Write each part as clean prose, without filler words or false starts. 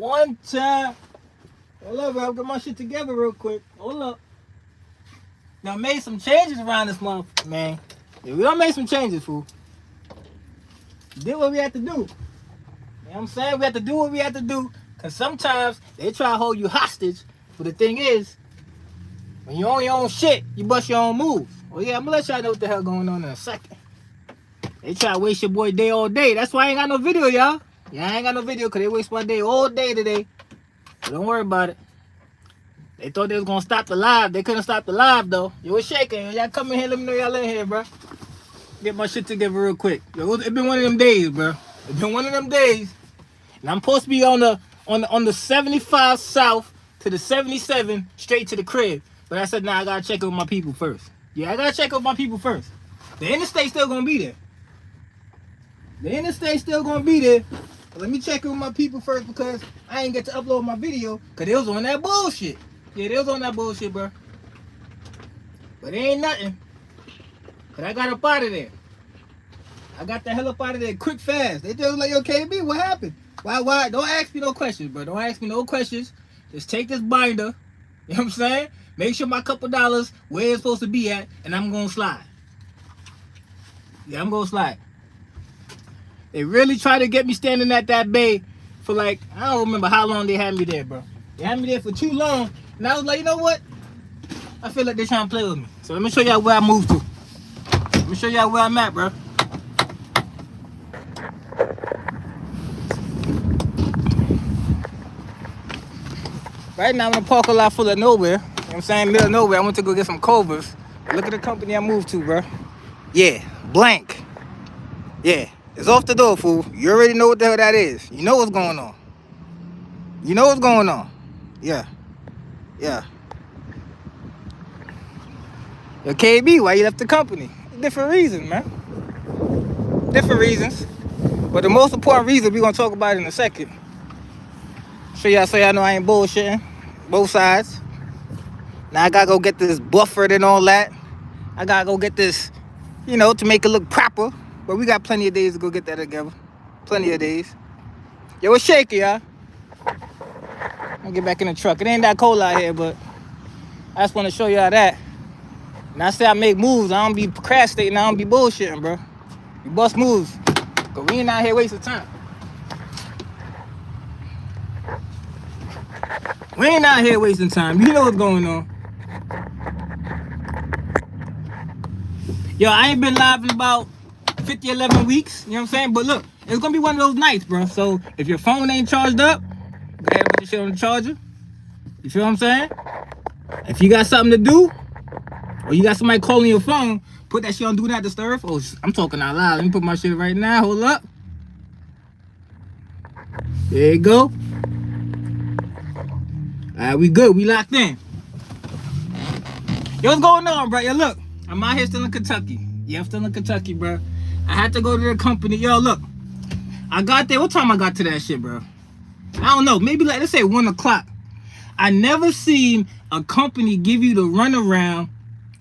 One time. Hold up, I'll get my shit together real quick. Hold up. Now made some changes around this month, man. Yeah, we done made some changes, fool. Did what we had to do. You know what I'm saying? We have to do what we have to do. Cause sometimes they try to hold you hostage. But the thing is, when you own your own shit, you bust your own moves. Well, yeah, I'm gonna let y'all know what the hell going on in a second. They try to waste your boy day all day. That's why I ain't got no video, y'all. Yeah, I ain't got no video because they waste my day all day today. But don't worry about it. They thought they was gonna stop the live. They couldn't stop the live though. You was shaking. Y'all come in here, let me know y'all in here, bro. Get my shit together real quick. It been one of them days, bro. It been one of them days. And I'm supposed to be on the 75 south to the 77 straight to the crib. But I said, nah, I gotta check with my people first. Yeah, I gotta check with my people first. The interstate still gonna be there. The interstate still gonna be there. But let me check with my people first because I ain't get to upload my video because they was on that bullshit. Yeah, they was on that bullshit, bro. But it ain't nothing. Cause I got up out of there. I got the hell up out of there quick, fast. They just like, yo, KB, what happened? Why? Don't ask me no questions, bro. Don't ask me no questions. Just take this binder. You know what I'm saying? Make sure my couple dollars where it's supposed to be at, and I'm gonna slide. Yeah, I'm gonna slide. They really tried to get me standing at that bay for like, I don't remember how long they had me there, bro. They had me there for too long. And I was like, you know what? I feel like they're trying to play with me. So let me show y'all where I moved to. Let me show y'all where I'm at, bro. Right now I'm in a parking lot full of nowhere. You know what I'm saying? Middle of nowhere. I went to go get some Culvers. Look at the company I moved to, bro. Yeah, blank. Yeah, it's off the door, fool. You already know what the hell that is. You know what's going on. You know what's going on. Yeah. Yeah. Yo, KB, why you left the company? Different reasons, man. Different reasons. But the most important reason we're gonna talk about in a second. So y'all know I ain't bullshitting. Both sides. Now I gotta go get this buffered and all that. I gotta go get this, you know, to make it look proper. But we got plenty of days to go get that together. Plenty of days. Yo, it's shaky, y'all. I'll get back in the truck. It ain't that cold out here, but I just want to show y'all that. And I say I make moves. I don't be procrastinating. I don't be bullshitting, bro. We bust moves. Because we ain't out here wasting time. We ain't out here wasting time. You know what's going on. Yo, I ain't been live in about 11 weeks. You know what I'm saying? But look, it's going to be one of those nights, bro. So if your phone ain't charged up, go ahead and put your shit on the charger. You feel what I'm saying? If you got something to do, or you got somebody calling your phone, put that shit on Do Not Disturb. Oh, I'm talking out loud. Let me put my shit right now. Hold up. There you go. Alright, we good. We locked in. Yo, what's going on, bro? Yo, look. I'm out here still in Kentucky. Yeah, I'm still in Kentucky, bro. I had to go to the company. Yo, look. I got there. What time I got to that shit, bro? I don't know. Maybe, like, let's say 1 o'clock. I never seen a company give you the runaround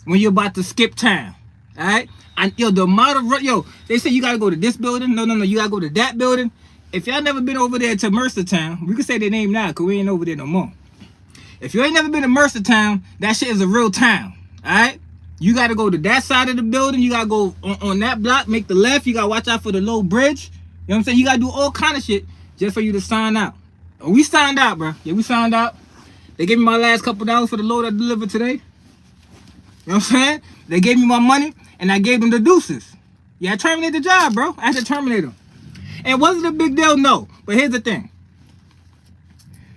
when you're about to skip town. Alright? And yo, the amount of yo, they say you gotta go to this building. No, you gotta go to that building. If y'all never been over there to Mercertown, we can say their name now because we ain't over there no more. If you ain't never been to Mercertown, that shit is a real town. Alright? You gotta go to that side of the building. You gotta go on that block, make the left. You gotta watch out for the low bridge. You know what I'm saying? You gotta do all kind of shit just for you to sign out. Oh, we signed out, bro. Yeah, we signed out. They gave me my last couple dollars for the load I delivered today. You know what I'm saying? They gave me my money, and I gave them the deuces. Yeah, I terminated the job, bro. I had to terminate them. And was it a big deal? No. But here's the thing.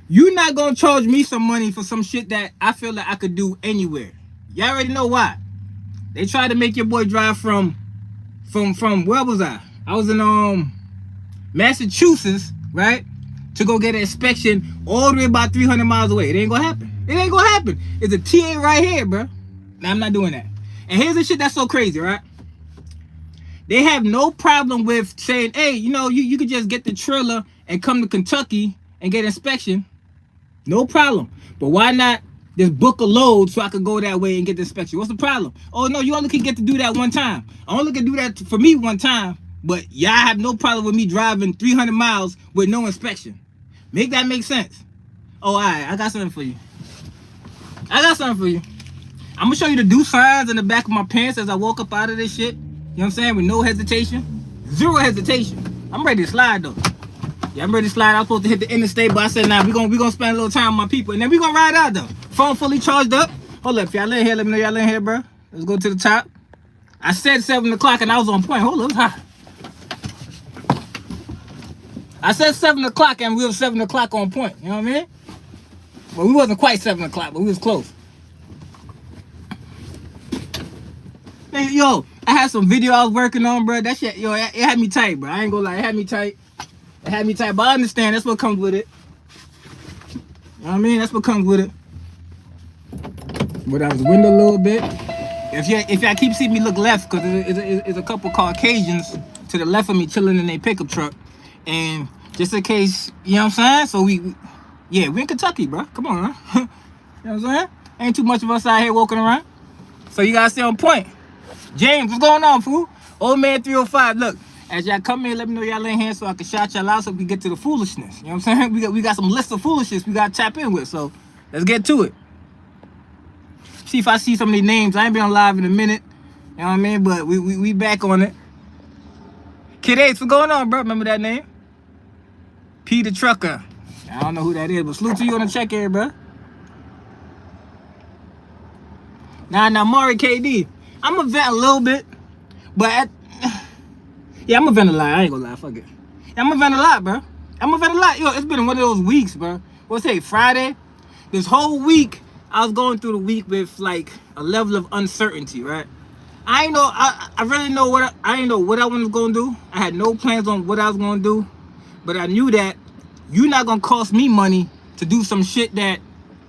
You're not going to charge me some money for some shit that I feel like I could do anywhere. Y'all already know why. They tried to make your boy drive from where was I? I was in Massachusetts, right? To go get an inspection all the way about 300 miles away. It ain't gonna happen. It ain't gonna happen. It's a TA right here, bro. Now, I'm not doing that. And here's the shit that's so crazy, right? They have no problem with saying, hey, you know, you could just get the trailer and come to Kentucky and get inspection. No problem. But why not just book a load so I could go that way and get the inspection? What's the problem? Oh, no, you only can get to do that one time. I only can do that for me one time. But y'all have no problem with me driving 300 miles with no inspection. Make that make sense. Oh, all right. I got something for you. I'm gonna show you the do signs in the back of my pants as I walk up out of this shit. You know what I'm saying? With no hesitation. Zero hesitation. I'm ready to slide though. Yeah, I'm ready to slide. I was supposed to hit the interstate, but I said, nah, we gonna spend a little time with my people. And then we gonna ride out though. Phone fully charged up. Hold up, if y'all in here, let me know y'all in here, bro. Let's go to the top. I said 7 o'clock and I was on point. Hold up, it's hot. I said 7 o'clock and we were 7 o'clock on point. You know what I mean? Well, we wasn't quite 7 o'clock, but we was close. Hey, yo, I had some video I was working on, bro. That shit, yo, it had me tight, bro. I ain't gonna lie, it had me tight. But I understand that's what comes with it. You know what I mean? That's what comes with it. But I was window a little bit. If y'all keep seeing me look left, because it's a couple Caucasians to the left of me chilling in their pickup truck. And just in case, you know what I'm saying? So we in Kentucky, bro. Come on, huh? You know what I'm saying? Ain't too much of us out here walking around. So you gotta stay on point. James, what's going on, fool? Old man 305. Look, as y'all come in, let me know y'all in here so I can shout y'all out so we can get to the foolishness. You know what I'm saying? We got some list of foolishness we gotta tap in with. So let's get to it. See if I see some of these names. I ain't been on live in a minute. You know what I mean? But we back on it. Kid Ace, what's going on, bro? Remember that name? P the Trucker. I don't know who that is, but salute to you on the check here, bro. Now, Maury KD. I'm a vent a little bit, but yeah, I'm a vent a lot. I ain't gonna lie, fuck it. Yeah, I'm a vent a lot, bro. Yo, it's been one of those weeks, bro. What's it, Friday? This whole week, I was going through the week with like a level of uncertainty, right? I ain't know. I really know what I didn't know what I was gonna do. I had no plans on what I was gonna do, but I knew that you're not gonna cost me money to do some shit that,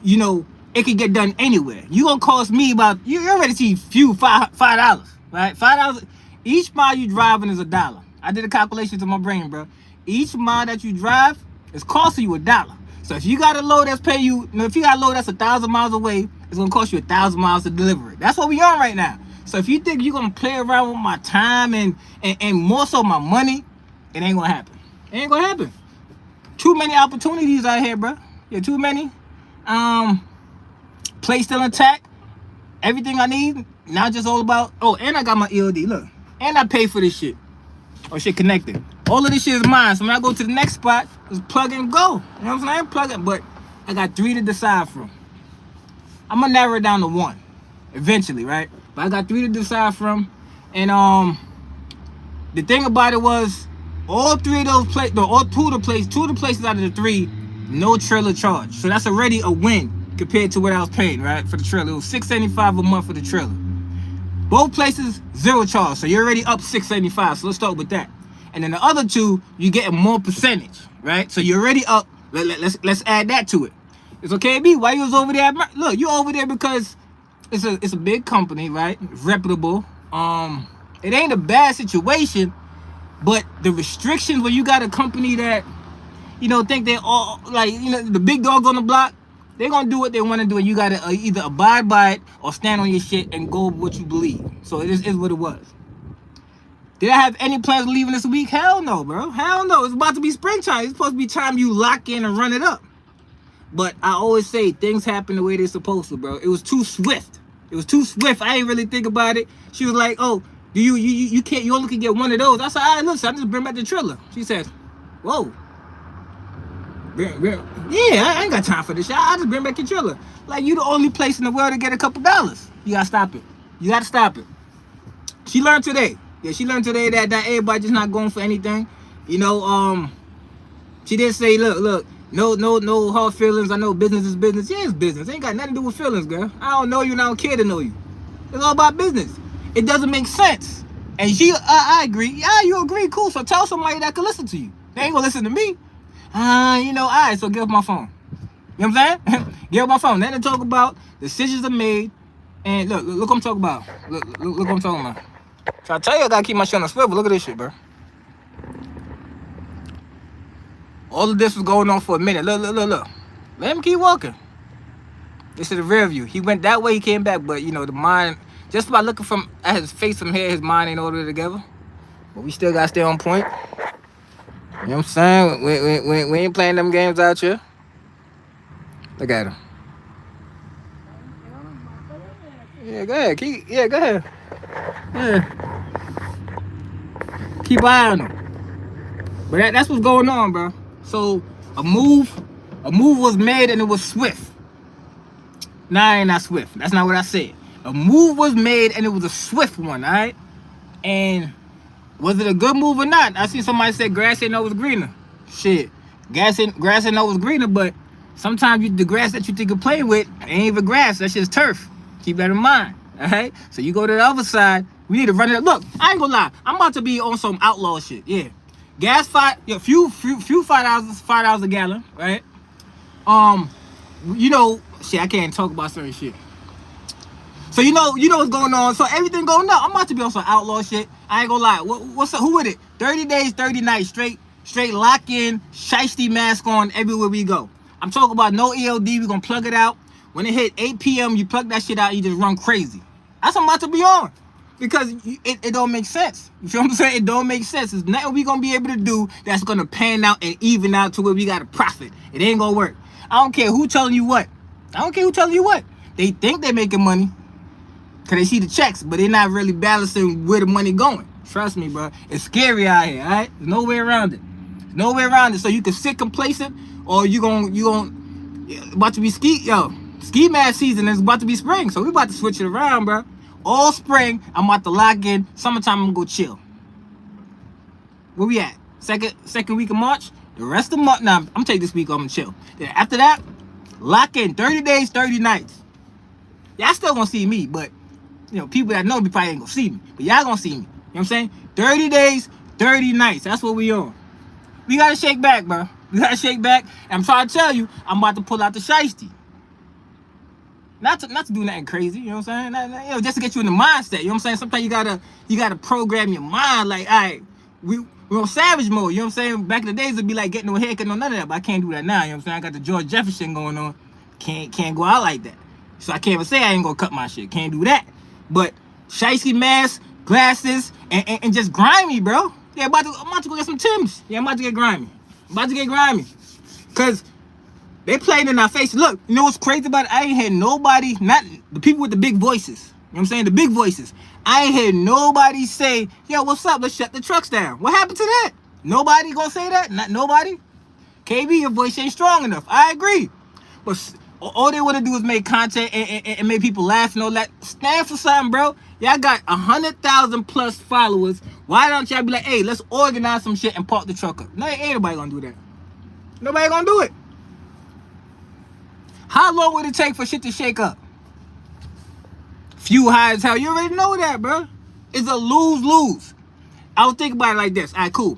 you know, it could get done anywhere. You gonna cost me about, you already see $5, right? $5. Each mile you driving is $1. I did a calculation to my brain, bro. Each mile that you drive is costing you $1. So if you got a load that's pay you, if you got a load that's 1,000 miles away, it's gonna cost you 1,000 miles to deliver it. That's what we on right now. So if you think you're gonna play around with my time and more so my money, it ain't gonna happen. It ain't gonna happen. Too many opportunities out here, bro. Yeah, too many. Place still intact. Everything I need. Now just all about, oh, and I got my ELD, look. And I pay for this shit. Oh, shit connected. All of this shit is mine. So when I go to the next spot, just plug and go. You know what I'm saying? Plug it. But I got 3 to decide from. I'm gonna narrow it down to 1. Eventually, right? But I got 3 to decide from. And the thing about it was, all 3 of those places, no, all 2 of the places out of the 3, no trailer charge. So that's already a win compared to what I was paying, right? For the trailer. It was $675 a month for the trailer. Both places, 0 charge. So you're already up $675. So let's start with that. And then the other 2, you're getting more percentage, right? So you're already up. Let's add that to it. It's okay, B. Why you was over there? Look, you over there because it's a big company, right? Reputable. It ain't a bad situation, but the restrictions when you got a company that, you know, think they all, like, you know, the big dogs on the block, they're gonna do what they want to do, and you gotta either abide by it or stand on your shit and go with what you believe. So it is what it was. Did I have any plans of leaving this week? Hell no, bro. Hell no. It's about to be springtime. It's supposed to be time you lock in and run it up. But I always say things happen the way they're supposed to, bro. It was too swift. I ain't really think about it. She was like, oh, you can't, you only can get 1 of those. I said, all right, listen, I'm just bring back the trailer. She said, whoa. Yeah, I ain't got time for this shit. I just bring back your trailer. Like, you the only place in the world to get a couple dollars. You gotta stop it. You gotta stop it. She learned today. Yeah, she learned today that everybody just not going for anything. You know, she did say, look, no hard feelings. I know business is business. Yeah, it's business. It ain't got nothing to do with feelings, girl. I don't know you and I don't care to know you. It's all about business. It doesn't make sense. And I agree. Yeah, you agree. Cool. So tell somebody that can listen to you. They ain't gonna listen to me. You know, all right, so give up my phone. You know what I'm saying? Give up my phone. Then they talk about decisions are made. And look what I'm talking about. Look what I'm talking about. So I tell you, I gotta keep my shit on the swivel. Look at this shit, bro. All of this was going on for a minute. Look. Let him keep walking. This is the rear view. He went that way, he came back, but you know, the mind, just by looking at his face from here, his mind ain't all the way together. But we still gotta stay on point. You know what I'm saying? We ain't playing them games out here. Look at him. Yeah, go ahead. Go ahead. Yeah, keep an eye on him. But that's what's going on, bro. So a move was made and it was swift. Nah, it ain't not swift. That's not what I said. A move was made and it was a swift one, all right? And was it a good move or not? I see somebody say grass ain't always greener. Shit, grass ain't always greener, but sometimes the grass that you think you're playing with ain't even grass. That's just turf. Keep that in mind, all right? So you go to the other side. We need to run it. Look, I ain't gonna lie. I'm about to be on some outlaw shit. Yeah, gas few $5 a gallon, right? You know, shit. I can't talk about certain shit. So you know what's going on. So everything going up. I'm about to be on some outlaw shit. I ain't gonna lie. What's up? Who with it? 30 days, 30 nights, straight lock in, shiesty mask on everywhere we go. I'm talking about no ELD. We gonna plug it out. When it hit 8 p.m., you plug that shit out. You just run crazy. That's what I'm about to be on. Because it don't make sense. You feel what I'm saying? It don't make sense. There's nothing we gonna be able to do that's gonna pan out and even out to where we got a profit. It ain't gonna work. I don't care who telling you what. They think they making money because they see the checks, but they're not really balancing where the money going. Trust me, bro. It's scary out here, all right? There's no way around it. So you can sit complacent, or you about to be ski mask season is about to be spring. So we about to switch it around, bro. All spring, I'm about to lock in. Summertime, I'm gonna go chill. Where we at? Second week of March. The rest of the month, now I'm taking this week off and chill. Then after that, lock in 30 days, 30 nights. Y'all still gonna see me, but you know, people that know me probably ain't gonna see me. But y'all gonna see me. You know what I'm saying? 30 days, 30 nights. That's what we on. We gotta shake back, bro. And I'm trying to tell you, I'm about to pull out the shiesty. Not to do nothing crazy, you know what I'm saying? Just to get you in the mindset. You know what I'm saying? Sometimes you gotta program your mind like, all right, we're on savage mode, you know what I'm saying? Back in the days it'd be like getting no haircut, no none of that, but I can't do that now, you know what I'm saying? I got the George Jefferson going on. Can't go out like that. So I can't even say I ain't gonna cut my shit. Can't do that. But shiesty mask, glasses, and just grimy, bro. Yeah, I'm about to go get some Timbs. Yeah, I'm about to get grimy. Cause they playing in our face. Look, you know what's crazy about it? I ain't had nobody, not the people with the big voices. You know what I'm saying? The big voices. I ain't had nobody say, yo, what's up? Let's shut the trucks down. What happened to that? Nobody gonna say that? Not nobody? KB, your voice ain't strong enough. I agree. But all they want to do is make content and make people laugh and all that. Stand for something, bro. Y'all got 100,000 plus followers. Why don't y'all be like, hey, let's organize some shit and park the truck up? No, ain't nobody gonna do that. Nobody gonna do it. How long would it take for shit to shake up? Few high as hell. You already know that, bro. It's a lose-lose. I would think about it like this. All right, cool.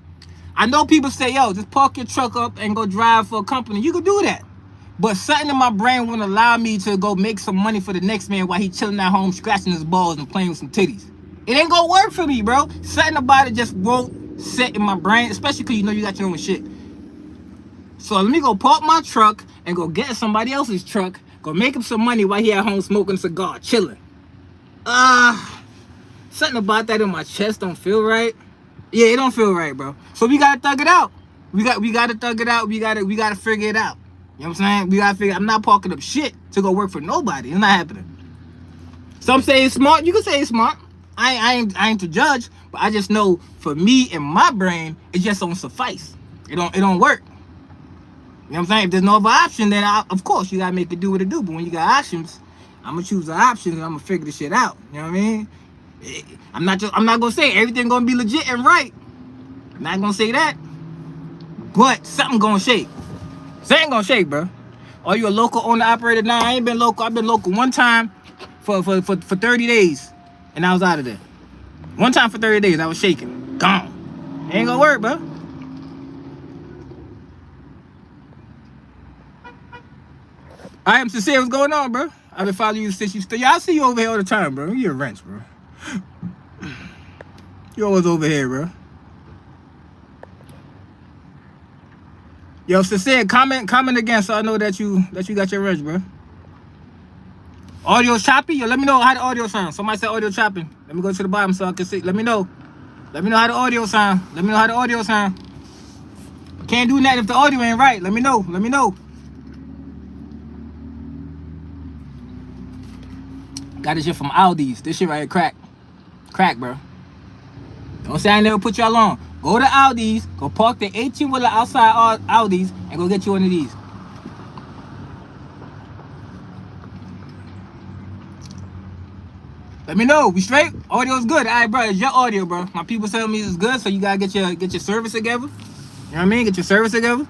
I know people say, yo, just park your truck up and go drive for a company. You can do that. But something in my brain wouldn't allow me to go make some money for the next man while he chilling at home, scratching his balls and playing with some titties. It ain't gonna work for me, bro. Something about it just won't sit in my brain, especially because you know you got your own shit. So let me go park my truck and go get somebody else's truck, go make him some money while he at home smoking a cigar, chilling. Something about that in my chest don't feel right. Yeah, it don't feel right, bro. So we gotta thug it out. We gotta thug it out. We gotta figure it out. You know what I'm saying? We gotta figure. I'm not parking up shit to go work for nobody. It's not happening. Some say it's smart. You can say it's smart. I ain't to judge, but I just know for me and my brain, it just don't suffice. It don't work. You know what I'm saying? If there's no other option, then of course you gotta make it do what it do. But when you got options, I'm gonna choose the options and I'm gonna figure the shit out. You know what I mean? I'm not gonna say everything gonna be legit and right. I'm not gonna say that. But something gonna shake. Something gonna shake, bro. Are you a local owner operator? Nah, I ain't been local. I've been local one time for 30 days, and I was out of there. One time for 30 days, I was shaking. Gone. Ain't gonna work, bro. I am sincere. What's going on, bro? I've been following you since you still. Yeah, I see you over here all the time, bro. You're a wrench, bro. You always over here, bro. Yo, sincere, comment again so I know that you got your wrench, bro. Audio choppy? Yo, let me know how the audio sounds. Somebody said audio chopping. Let me go to the bottom so I can see. Let me know. Let me know how the audio sound. Can't do nothing if the audio ain't right. Let me know. Let me know. Got this shit from Aldi's. This shit right here, crack. Crack, bro. Don't say I never put y'all on. Go to Aldi's, go park the 18-wheeler outside Aldi's, and go get you one of these. Let me know. We straight? Audio's good. All right, bro. It's your audio, bro. My people tell me it's good, so you gotta get your service together. You know what I mean? Get your service together.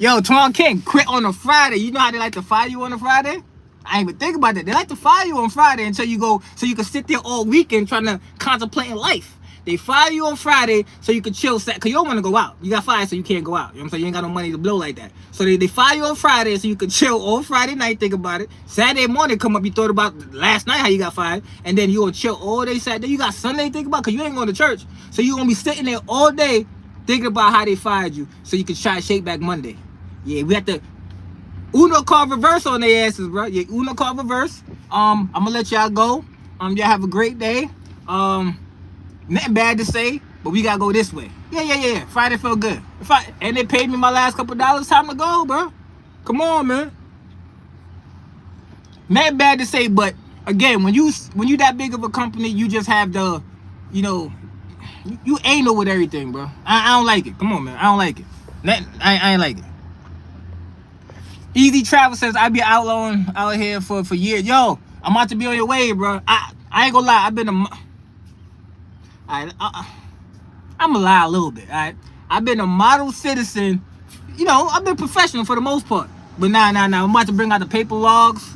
Yo, Twan King, quit on a Friday. You know how they like to fire you on a Friday? I ain't even think about that. They like to fire you on Friday until you go, so you can sit there all weekend trying to contemplate life. They fire you on Friday so you can chill, because you don't want to go out. You got fired so you can't go out. You know what I'm saying? You ain't got no money to blow like that. So they fire you on Friday so you can chill all Friday night, think about it. Saturday morning come up, you thought about last night how you got fired, and then you gonna chill all day Saturday. You got Sunday to think about because you ain't going to church. So you gonna be sitting there all day thinking about how they fired you so you can try to shake back Monday. Yeah, we have to Uno call reverse on their asses, bro. Yeah, Uno call reverse. I'm gonna let y'all go. Y'all have a great day. Nothing bad to say, but we gotta go this way. Yeah. Friday felt good. And they paid me my last couple dollars. Time to go, bro. Come on, man. Nothing bad to say, but again, when you that big of a company, you just have the, you anal with everything, bro. I don't like it. Come on, man. I don't like it. I ain't like it. Easy Travel says I be outlawing out here for years. Yo, I'm about to be on your way, bro. I ain't gonna lie. I've been I'm gonna lie a little bit. All right, I've been a model citizen. I've been professional for the most part. But nah. I'm about to bring out the paper logs.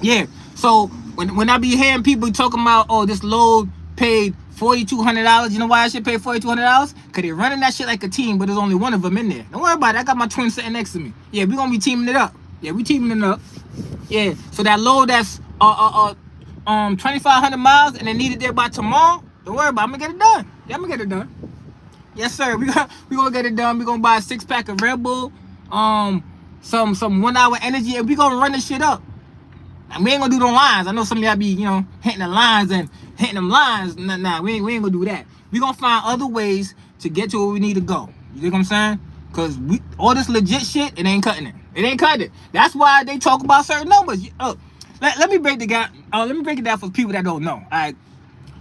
Yeah. So when I be hearing people talking about, oh, this load paid $4,200, you know why I should pay $4,200? Because they're running that shit like a team, but there's only one of them in there. Don't worry about it. I got my twin sitting next to me. Yeah, we're going to be teaming it up. Yeah, we teaming it up. Yeah, so that load that's 2,500 miles and they need it there by tomorrow, don't worry about it. I'm going to get it done. Yeah, I'm going to get it done. Yes, sir. We going to get it done. We're going to buy a 6-pack of Red Bull, some 1 hour energy, and we're going to run this shit up. And we ain't gonna do no lines. I know some of y'all be, hitting the lines and hitting them lines. Nah, we ain't gonna do that. We gonna find other ways to get to where we need to go. You dig what I'm saying? Cause all this legit shit, it ain't cutting it. It ain't cutting it. That's why they talk about certain numbers. Let me break it down for people that don't know. All right.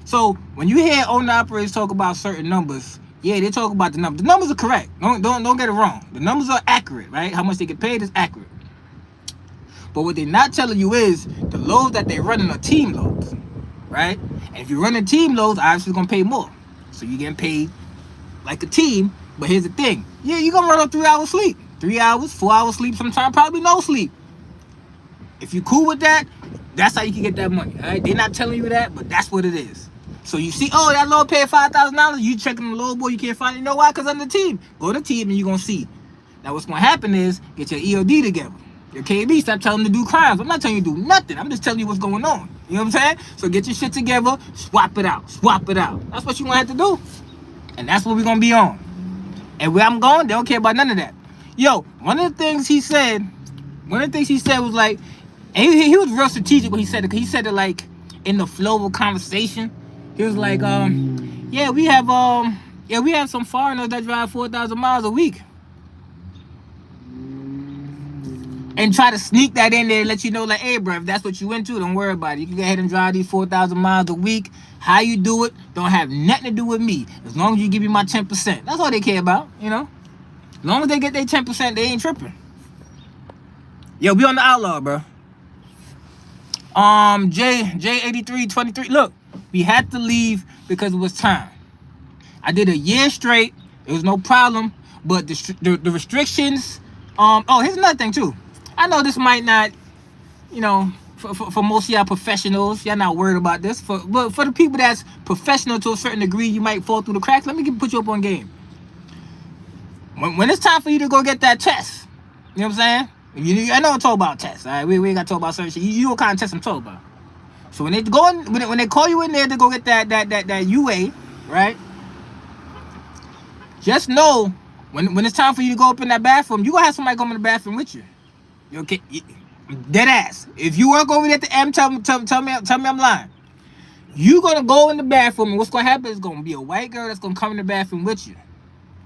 So when you hear owner operators talk about certain numbers, yeah, they talk about the numbers. The numbers are correct. Don't get it wrong. The numbers are accurate, right? How much they get paid is accurate. But what they're not telling you is the loads that they're running are team loads, right? And if you're running team loads, obviously you're going to pay more. So you're getting paid like a team. But here's the thing. Yeah, you're going to run on 3 hours sleep. 3 hours, 4 hours sleep, sometimes probably no sleep. If you're cool with that, that's how you can get that money, all right? They're not telling you that, but that's what it is. So you see, oh, that load paid $5,000. You checking the load, boy, you can't find it. You know why? Because I'm the team. Go to the team and you're going to see. Now what's going to happen is get your EOD together. Your KB, stop telling them to do crimes. I'm not telling you to do nothing. I'm just telling you what's going on. You know what I'm saying? So get your shit together, swap it out. That's what you gonna have to do. And that's what we're gonna be on. And where I'm going, they don't care about none of that. Yo, one of the things he said was like, and he was real strategic when he said it. He said it like in the flow of conversation. He was like, yeah, we have some foreigners that drive 4,000 miles a week. And try to sneak that in there and let you know, like, hey, bro, if that's what you into, don't worry about it. You can go ahead and drive these 4,000 miles a week. How you do it don't have nothing to do with me. As long as you give me my 10%. That's all they care about, As long as they get their 10%, they ain't tripping. Yo, we on the outlaw, bro. J8323. Look, we had to leave because it was time. I did a year straight. It was no problem. But the restrictions, here's another thing, too. I know this might not, for most of y'all professionals, y'all not worried about this. But for the people that's professional to a certain degree, you might fall through the cracks. Let me put you up on game. When it's time for you to go get that test, you know what I'm saying? I know I'm talking about tests. All right, we ain't got to talk about certain shit. You know what kind of test I'm talking about. So when they call you in there to go get that UA, right? Just know when it's time for you to go up in that bathroom, you gonna have somebody come in the bathroom with you. Okay, dead ass. If you work over there at the M, tell me I'm lying. You gonna go in the bathroom, and what's gonna happen is gonna be a white girl that's gonna come in the bathroom with you.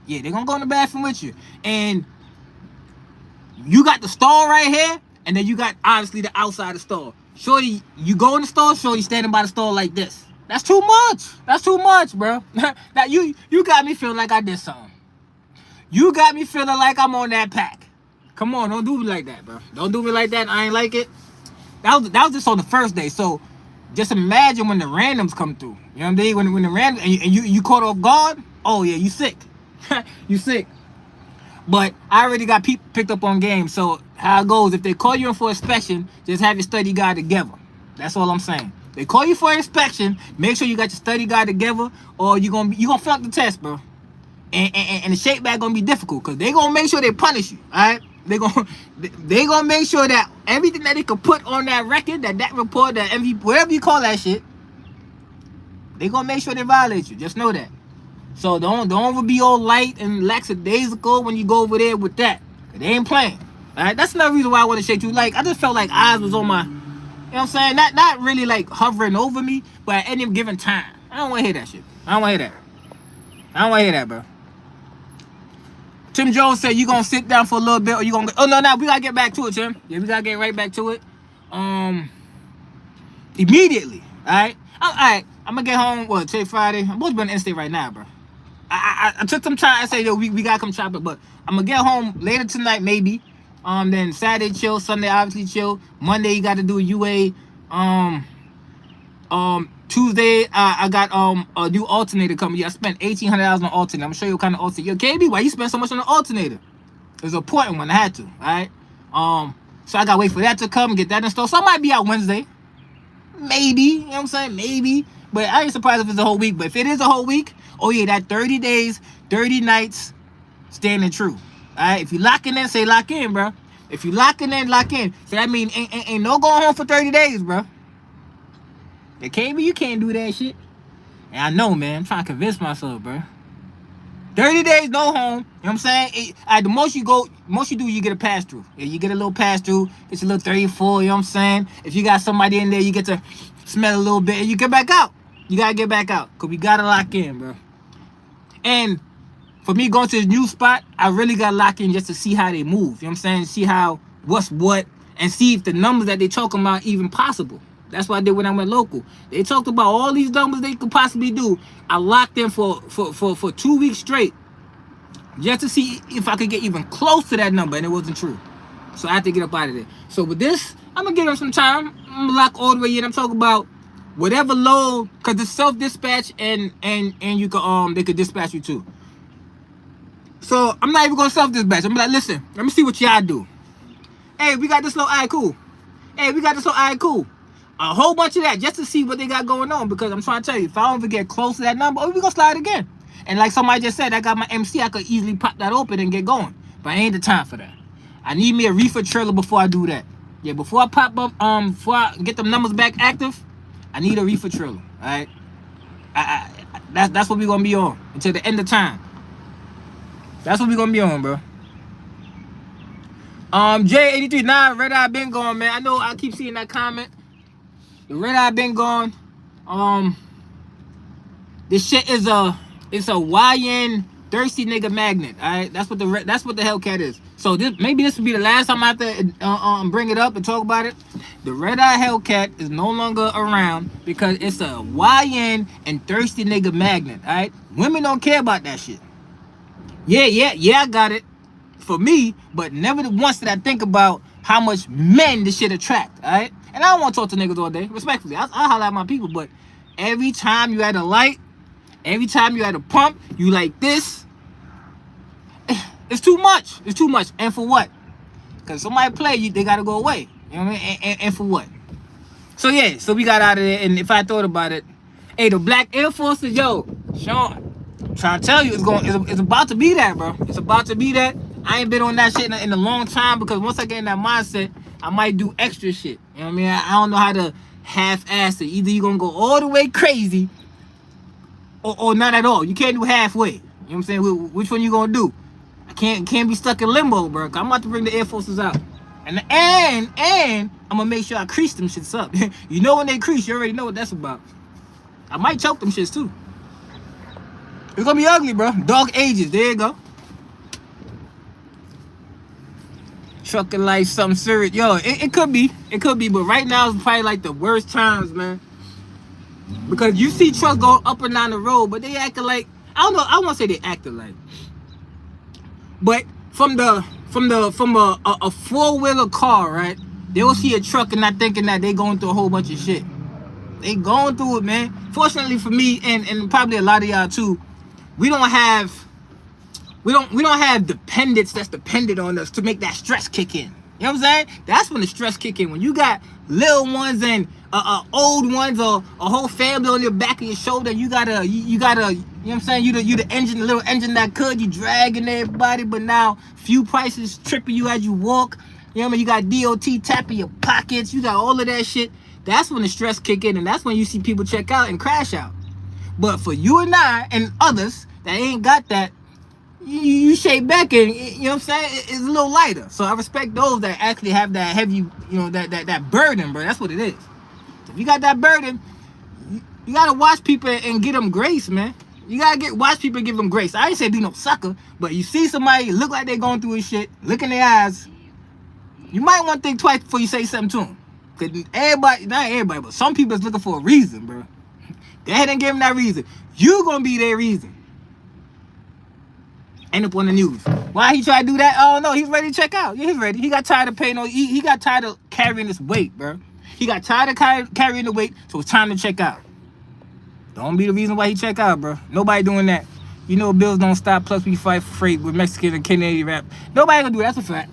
Yeah, they're gonna go in the bathroom with you, and you got the stall right here, and then you got obviously the outside of the stall. Shorty, you go in the stall, shorty standing by the stall like this. That's too much. That's too much, bro. That you got me feeling like I did something. You got me feeling like I'm on that pack. Come on, don't do me like that, bro. Don't do me like that. I ain't like it. That was just on the first day. So just imagine when the randoms come through. You know what I mean? When the random and you caught off guard. Oh yeah, you sick. You sick. But I already got people picked up on game. So how it goes, if they call you in for inspection, just have your study guide together. That's all I'm saying. They call you for inspection, make sure you got your study guide together, or you gonna flunk the test, bro. And the shape back gonna be difficult because they gonna make sure they punish you. All right, they gonna make sure that everything that they could put on that record, that report, that MVP, whatever you call that shit, they gonna make sure they violate you. Just know that. So don't ever be all light and lackadaisical when you go over there with that. They ain't playing. All right, that's another reason why I want to shake you. Like I just felt like eyes was on my, you know what I'm saying? Not really like hovering over me, but at any given time. I don't want to hear that shit. I don't want to hear that. I don't want to hear that, bro. Tim Jones said you gonna sit down for a little bit, or you gonna? Oh no, we gotta get back to it, Tim. Yeah, we gotta get right back to it. Immediately. All right. I'm gonna get home. What? Today Friday. I'm supposed to be on in-state right now, bro. I took some time. I said, yo, we gotta come chop it, but I'm gonna get home later tonight, maybe. Then Saturday chill, Sunday obviously chill. Monday you got to do a UA. Tuesday I got a new alternator coming. Yeah, I spent $1,800 on alternator. I'm gonna show you what kind of alternator. Yo, KB, why you spend so much on the alternator? It was an important one. I had to. All right. So I gotta wait for that to come and get that installed. So I might be out Wednesday. Maybe. You know what I'm saying? Maybe. But I ain't surprised if it's a whole week. But if it is a whole week, oh yeah, that 30 days, 30 nights, standing true. All right. If you locking in, say lock in, bro. If you locking in, lock in. So that means ain't no going home for 30 days, bro. It can't be. You can't do that shit. And I know, man. I'm trying to convince myself, bro. 30 days, no home. You know what I'm saying? The most you do, you get a pass through. Yeah, you get a little pass through. It's a little 34. You know what I'm saying? If you got somebody in there, you get to smell a little bit, and you get back out. You gotta get back out, cause we gotta lock in, bro. And for me going to this new spot, I really gotta lock in just to see how they move. You know what I'm saying? See how what's what, and see if the numbers that they talking about even possible. That's what I did when I went local. They talked about all these numbers they could possibly do. I locked in for 2 weeks straight just to see if I could get even close to that number, and it wasn't true. So I had to get up out of there. So with this, I'm gonna give them some time. I'm gonna lock all the way in. I'm talking about whatever load, cause it's self-dispatch and you can they could dispatch you too. So I'm not even gonna self-dispatch. I'm like, listen, let me see what y'all do. Hey, we got this low, alright, cool. Hey, we got this low, alright, cool. A whole bunch of that just to see what they got going on, because I'm trying to tell you, if I don't ever get close to that number, we gonna slide again. And like somebody just said, I got my MC, I could easily pop that open and get going. But I ain't the time for that. I need me a reefer trailer before I do that. Yeah, before I pop up, before I get them numbers back active, I need a reefer trailer. Alright? That's what we gonna be on until the end of time. That's what we gonna be on, bro. J83, nah, red eye been gone, man. I know I keep seeing that comment. The red eye been gone. This shit is it's a YN thirsty nigga magnet. All right, that's what the Hellcat is. So maybe this will be the last time I have to bring it up and talk about it. The red eye Hellcat is no longer around because it's a YN and thirsty nigga magnet. All right, women don't care about that shit. Yeah, I got it for me, but never once did I think about how much men this shit attract. All right. And I don't want to talk to niggas all day. Respectfully, I holler at my people. But every time you had a light, every time you had a pump, you like this. It's too much. It's too much. And for what? Because somebody play you, they got to go away. You know what I mean? And for what? So yeah, so we got out of there. And if I thought about it, hey, the Black Air Forces, yo, Sean, I'm trying to tell you, it's about to be that, bro. It's about to be that. I ain't been on that shit in a long time, because once I get in that mindset, I might do extra shit. You know what I mean? I don't know how to half-ass it. Either you're going to go all the way crazy or not at all. You can't do halfway. You know what I'm saying? Which one you going to do? I can't be stuck in limbo, bro. I'm about to bring the Air Forces out. And I'm going to make sure I crease them shits up. You know when they crease, you already know what that's about. I might choke them shits too. It's gonna be ugly, bro. Dog ages. There you go. Trucking life, something serious. Yo, it could be. It could be. But right now is probably like the worst times, man. Because you see trucks go up and down the road, but they acting like, I don't know. I won't say they acting like. But from a 4-wheeler car, right? They will see a truck and not thinking that they going through a whole bunch of shit. They going through it, man. Fortunately for me, and probably a lot of y'all too, we don't have dependents that's dependent on us to make that stress kick in. You know what I'm saying? That's when the stress kick in. When you got little ones and old ones, or a whole family on your back of your shoulder, you gotta, you know what I'm saying? You the engine, the little engine that could. You dragging everybody, but now fuel prices tripping you as you walk. You know what I mean? You got DOT tapping your pockets. You got all of that shit. That's when the stress kick in, and that's when you see people check out and crash out. But for you and I and others that ain't got that, you shake back and, you know what I'm saying, it's a little lighter. So I respect those that actually have that heavy, you know, that burden, bro. That's what it is. If you got that burden, you gotta watch people and get them grace, man. You gotta watch people and give them grace. I ain't say be no sucker, but you see somebody look like they going through his shit, look in their eyes, you might want to think twice before you say something to them. Cause everybody, not everybody, but some people is looking for a reason, bro. Go ahead and give them that reason. You gonna be their reason. End up on the news. Why he try to do that? Oh no, he's ready to check out. Yeah, he's ready. He got tired of paying. He got tired of carrying this weight, bro. He got tired of carrying the weight, so it's time to check out. Don't be the reason why he check out, bro. Nobody doing that. You know, bills don't stop. Plus, we fight for freight with Mexican and Canadian rap. Nobody gonna do that. That's a fact.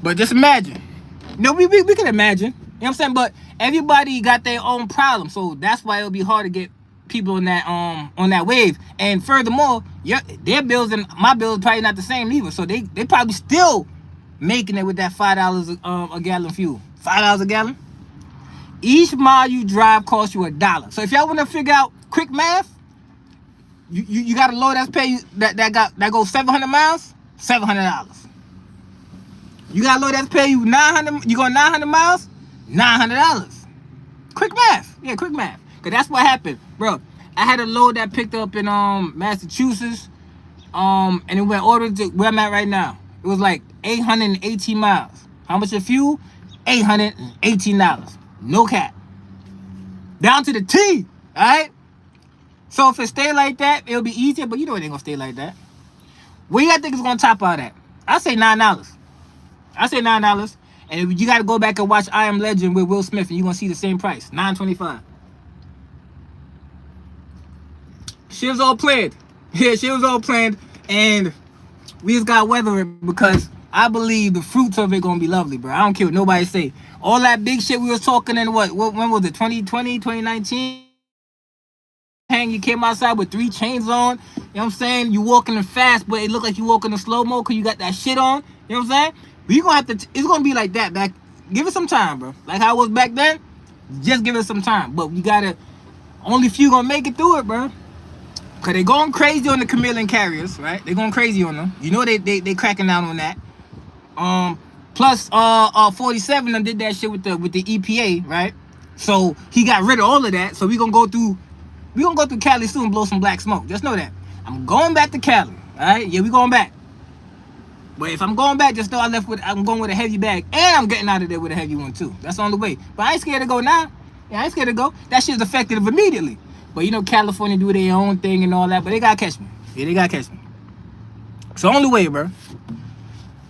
But just imagine. No, we can imagine. You know what I'm saying? But everybody got their own problem, so that's why it'll be hard to get people on that wave. And furthermore, their bills and my bills probably not the same either. So they probably still making it with that $5 a gallon fuel. $5 a gallon. Each mile you drive costs you $1. So if y'all want to figure out quick math, you got a load that's pay that goes 700 miles, $700. You got a load that's pay you 900. You go 900 miles, $900. Quick math. Yeah, quick math. Cause that's what happened, bro. I had a load that picked up in Massachusetts, and it went ordered to where I'm at right now. It was like 818 miles. How much of fuel? $818. No cap. Down to the T. All right. So if it stay like that, it'll be easier. But you know it ain't gonna stay like that. Where you think it's gonna top out at? I say $9. I say $9. And you got to go back and watch I Am Legend with Will Smith, and you're gonna see the same price, $9.25. Shit was all planned. Yeah, shit was all planned, and we just got to weather it because I believe the fruits of it gonna be lovely, bro. I don't care what nobody say. All that big shit we was talking in when was it? 2020, 2019? Hang, you came outside with 3 chains on. You know what I'm saying? You walking in fast, but it look like you walking in slow-mo because you got that shit on. You know what I'm saying? But you gonna have to. It's gonna be like that back. Give it some time, bro. Like how it was back then. Just give it some time. But you gotta. Only few gonna make it through it, bro. Cause they going crazy on the chameleon carriers, right? They going crazy on them. You know they cracking down on that. Plus 47 done did that shit with the EPA, right? So he got rid of all of that. So we gonna go through Cali soon and blow some black smoke. Just know that. I'm going back to Cali. Alright? Yeah, we going back. But if I'm going back, just know I'm going with a heavy bag. And I'm getting out of there with a heavy one too. That's the only way. But I ain't scared to go now. Yeah, I ain't scared to go. That shit's effective immediately. But you know California do their own thing and all that. But they gotta catch me. Yeah, they gotta catch me. It's the only way, bro.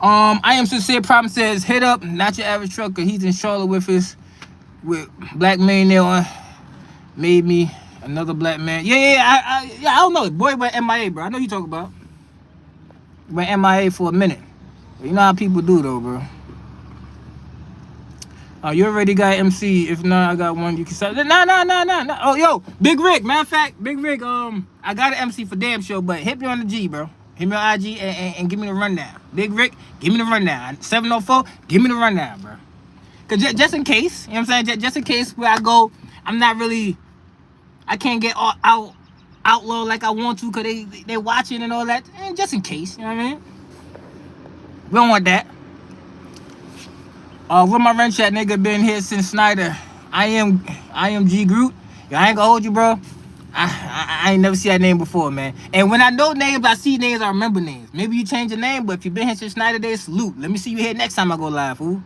I Am Sincere Problem says, hit up Not Your Average Trucker. He's in Charlotte with Black Millionaire on. Made me another black man. I don't know. Boy went MIA, bro. I know you talk about. Went MIA for a minute. You know how people do though, bro. You already got MC. If not, I got one you can say. No. Oh, yo, Big Rick. Matter of fact, Big Rick, I got an MC for damn sure, but hit me on the G, bro. Hit me on IG and give me the rundown. Big Rick, give me the rundown. 704, give me the rundown, bro. Cause just in case, you know what I'm saying? Just in case where I go, I can't get outlaw like I want to, cause they watching and all that. And just in case, you know what I mean? We don't want that. Where my wrench at, nigga? Been here since Snyder. I am G Groot. I ain't gonna hold you, bro. I ain't never see that name before, man. And when I know names, I see names, I remember names. Maybe you change your name, but if you've been here since Schneider Days, salute. Let me see you here next time I go live, fool.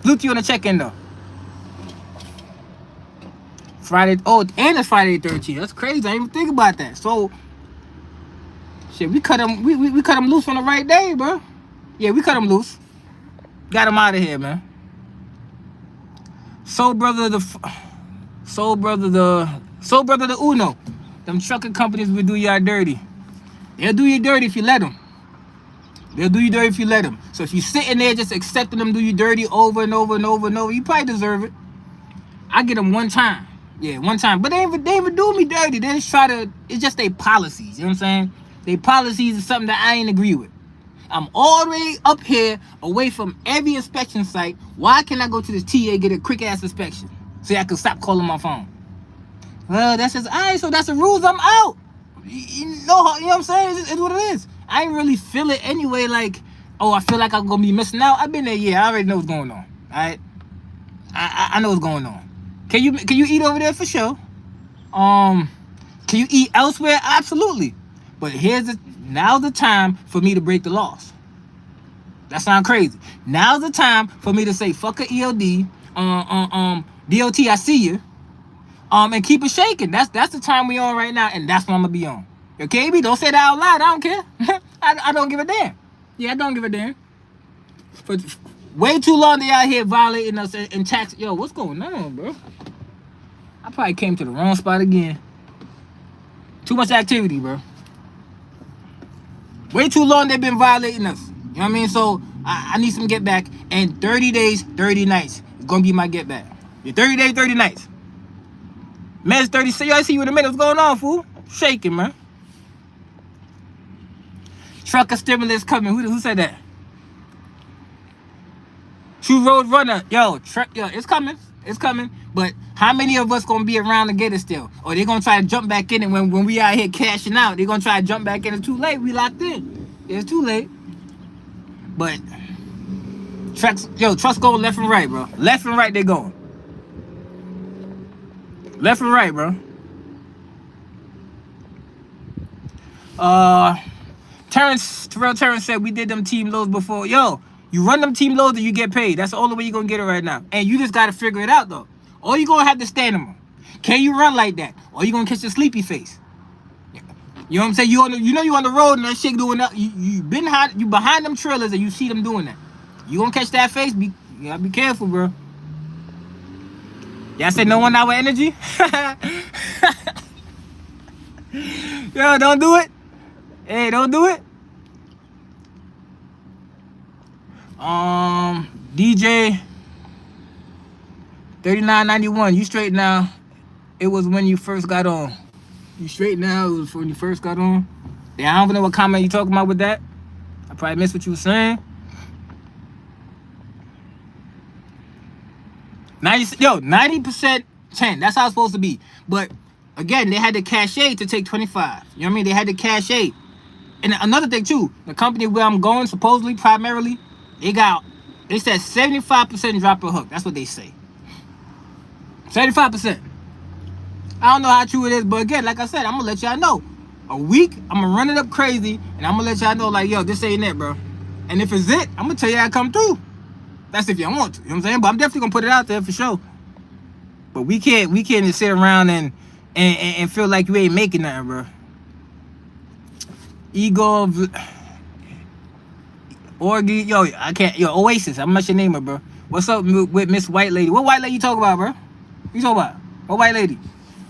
Salute you on the check-in, though. Friday, oh, and it's Friday the 13th. That's crazy. I didn't even think about that. So, shit, we cut him, we cut him loose on the right day, bro. Yeah, we cut him loose. Got him out of here, man. Soul brother the Uno. Them trucking companies will do y'all dirty. They'll do you dirty if you let them. They'll do you dirty if you let them. So if you sitting there just accepting them do you dirty over and over and over and over, you probably deserve it. I get them one time. Yeah, one time. But they even do me dirty. They just try to, it's just their policies. You know what I'm saying? Their policies is something that I ain't agree with. I'm already up here away from every inspection site. Why can't I go to this TA get a quick ass inspection so I can stop calling my phone? Well, that's just, all right, so that's the rules. I'm out. You know what I'm saying? It's what it is. I ain't really feel it anyway. Like, oh, I feel like I'm gonna be missing out. I've been there. Yeah, I already know what's going on. All right, I know what's going on. Can you eat over there for sure? Can you eat elsewhere? Absolutely. But now's the time for me to break the laws. That sounds crazy. Now's the time for me to say fuck a ELD. DOT, I see you. And keep it shaking. That's the time we on right now, and that's what I'm gonna be on. Okay, KB, don't say that out loud. I don't care. I don't give a damn. Yeah, I don't give a damn. For way too long they out here violating us and tax. Yo, what's going on, bro? I probably came to the wrong spot again. Too much activity, bro. Way too long they've been violating us. You know what I mean? So I need some get back. And 30 days, 30 nights is gonna be my get back. Your 30 days, 30 nights. Man's 30. So I see you in a minute. What's going on, fool? Shaking, man. Trucker stimulus coming. Who said that? True Road Runner. Yo, it's coming. It's coming. But how many of us gonna be around to get it still? Or they gonna try to jump back in it when we out here cashing out? They gonna try to jump back in. It's too late. We locked in. It's too late. But trucks going left and right, bro. Left and right they going. Left and right, bro. Terrell Terrence said we did them team loads before. Yo, you run them team loads and you get paid. That's the only way you're gonna get it right now. And you just gotta figure it out though. Or you gonna have to stand them. Can you run like that? Or you gonna catch a sleepy face? You know what I'm saying? You on the road and that shit doing that. You behind them trailers and you see them doing that. You gonna catch that face? You gotta be careful, bro. Y'all said no 1 hour energy? Yo, don't do it. Hey, don't do it. DJ 3991. You straight now. It was when you first got on. You straight now. It was when you first got on. Yeah, I don't know what comment you talking about with that. I probably missed what you were saying. 90% 10. That's how it's supposed to be. But again, they had the cachet to take 25. You know what I mean? They had the cachet. And another thing too, the company where I'm going, supposedly, primarily, they said 75% drop per hook. That's what they say. 75%. I don't know how true it is, but again, like I said, I'm gonna let y'all know. A week, I'm gonna run it up crazy, and I'm gonna let y'all know, like, yo, this ain't it, bro. And if it's it, I'm gonna tell y'all come through. That's if y'all want to. You know what I'm saying? But I'm definitely gonna put it out there for sure. But we can't just sit around and feel like you ain't making nothing, bro. Orgy, yo, I can't. Yo, Oasis, I'm not your name, bro. What's up with Miss White Lady? What white lady you talking about, bro? You talking about? What white lady?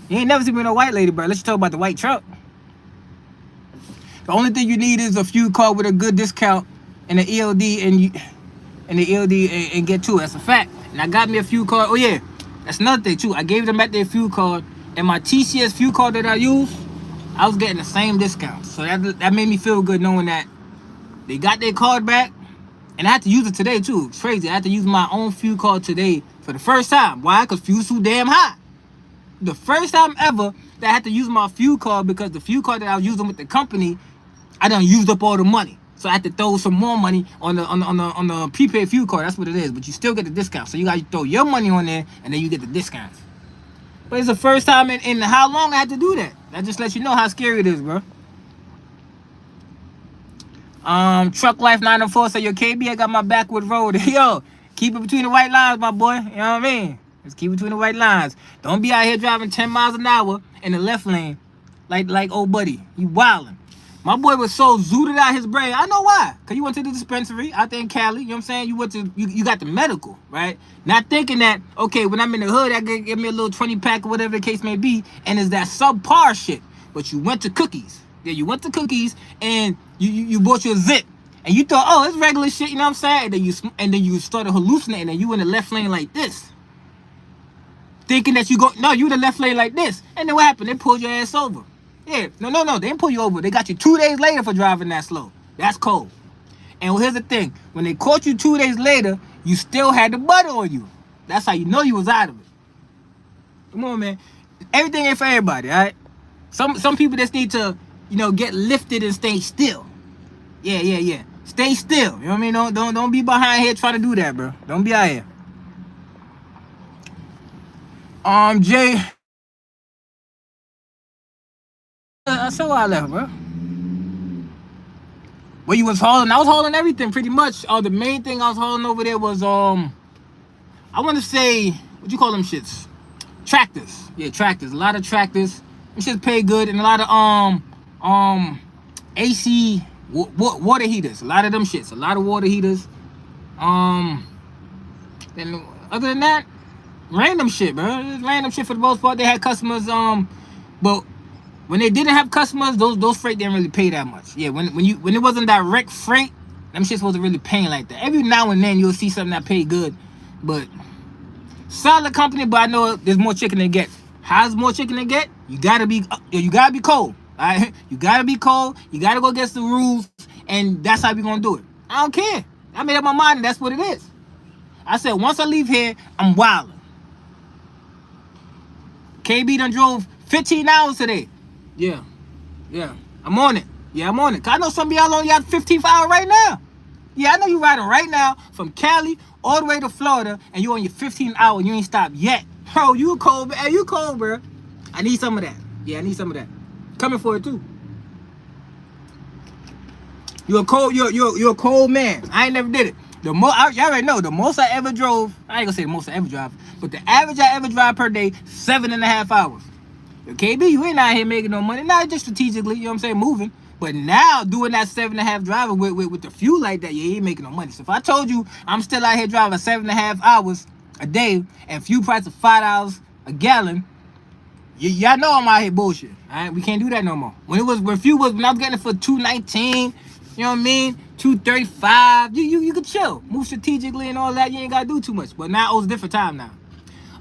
You ain't never seen me no white lady, bro. Let's talk about the white truck. The only thing you need is a fuel card with a good discount and an ELD and get to it. That's a fact. And I got me a fuel card. Oh yeah, that's another thing too. I gave them back their fuel card, and my TCS fuel card that I use, I was getting the same discount. So that made me feel good knowing that they got their card back, and I had to use it today too. It's crazy. I had to use my own fuel card today for the first time. Why? Because fuel's too damn high. The first time ever that I had to use my fuel card because the fuel card that I was using with the company, I done used up all the money. So I had to throw some more money on the prepaid fuel card. That's what it is. But you still get the discount. So you got to throw your money on there, and then you get the discounts. But it's the first time in how long I had to do that. That just lets you know how scary it is, bro. Truck Life 904 said, yo, KB, I got my backwood road. Yo, keep it between the white lines, my boy. You know what I mean? Just keep it between the white lines. Don't be out here driving 10 miles an hour in the left lane like old buddy. You wildin'. My boy was so zooted out his brain. I know why. Because you went to the dispensary out there in Cali. You know what I'm saying? You went to, you got the medical, right? Not thinking that, okay, when I'm in the hood, I can give me a little 20 pack or whatever the case may be. And it's that subpar shit. But you went to Cookies. Yeah, you went to Cookies and you bought your zip. And you thought, oh, it's regular shit, you know what I'm saying? And then you started hallucinating and you in the left lane like this. Thinking that you in the left lane like this. And then what happened? They pulled your ass over. Yeah, no, they didn't pull you over. They got you 2 days later for driving that slow. That's cold. And here's the thing. When they caught you 2 days later, you still had the butter on you. That's how you know you was out of it. Come on, man. Everything ain't for everybody, all right? Some people just need to, get lifted and stay still. Yeah. Stay still. You know what I mean? Don't be behind here trying to do that, bro. Don't be out here. Jay. I saw why I left, bro. Where you was hauling? I was hauling everything pretty much. The main thing I was hauling over there was I want to say, what you call them shits? Tractors. Yeah, tractors. A lot of tractors. Them shits pay good, and a lot of AC water heaters. A lot of them shits. A lot of water heaters. Then other than that, random shit, bro. Random shit for the most part. They had customers. But when they didn't have customers, those freight didn't really pay that much. Yeah, when it wasn't direct freight, them shits wasn't really paying like that. Every now and then you'll see something that paid good, but solid company. But I know there's more chicken to get. How's more chicken to get? You gotta be cold. All right, you gotta be cold. You gotta go against the rules, and that's how we gonna do it. I don't care. I made up my mind, and that's what it is. I said once I leave here, I'm wilding. KB done drove 15 hours today. Yeah. I'm on it. Yeah, I'm on it. Cause I know some of y'all on y'all 15th hour right now. Yeah, I know you riding right now from Cali all the way to Florida, and you on your 15th hour and you ain't stopped yet. Bro, you cold, man. You cold, bro. I need some of that. Yeah, I need some of that. Coming for it too. You're a cold man. I ain't never did it. Y'all already know, the most I ever drove, I ain't gonna say the most I ever drive, but the average I ever drive per day, 7.5 hours. KB, you ain't out here making no money. Not just strategically, you know what I'm saying, moving. But now doing that 7.5 driving with the fuel like that, you ain't making no money. So if I told you I'm still out here driving 7.5 hours a day and fuel price of $5 a gallon, y'all know I'm out here bullshit. All right, we can't do that no more. When I was getting it for $2.19, you know what I mean, $2.35, you could chill, move strategically and all that. You ain't gotta do too much. But now it's a different time now.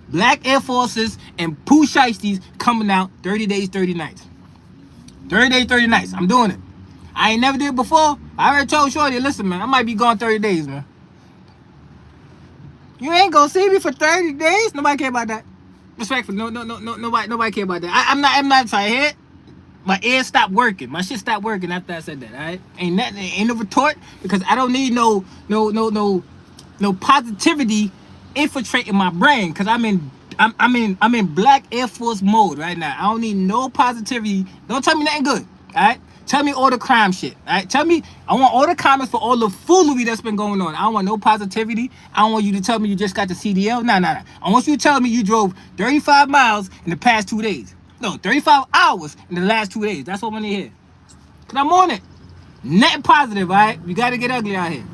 Black Air Forces and Pooh Shiesties coming out 30 days, 30 nights. 30 days, 30 nights. I'm doing it. I ain't never did it before. I already told Shorty, listen, man, I might be gone 30 days, man. You ain't gonna see me for 30 days? Nobody care about that. Respectfully, nobody care about that. I'm not trying to hit. My ears stopped working. My shit stopped working after I said that, all right? Ain't no retort, because I don't need no positivity infiltrating my brain, because I'm in Black Air Force mode right now. I don't need no positivity. Don't tell me nothing good, all right? Tell me all the crime shit, all right? Tell me, I want all the comments for all the foolery that's been going on. I don't want no positivity. I don't want you to tell me you just got the CDL. Nah. I want you to tell me you drove 35 miles in the past 2 days. No, 35 hours in the last 2 days. That's what I want to hear. Because I'm on it. Nothing positive, all right? We got to get ugly out here.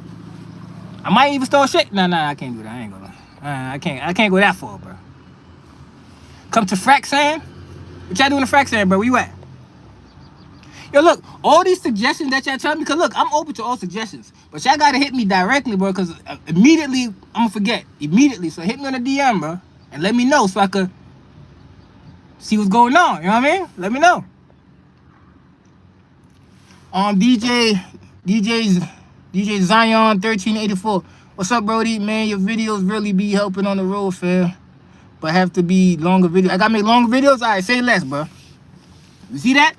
I might even start shit. Nah, I can't do that. I ain't gonna. I can't go that far, bro. Come to frac sand? What y'all doing to frac sand, bro? Where you at? Yo, look, all these suggestions that y'all tell me, because look, I'm open to all suggestions, but y'all gotta hit me directly, bro, because immediately I'm gonna forget. Immediately. So hit me on the DM, bro, and let me know so I could see what's going on. You know what I mean? Let me know. DJ Zion 1384. What's up, Brody? Man, your videos really be helping on the road, fam. But have to be longer videos. I gotta make longer videos? Alright, say less, bro. You see that?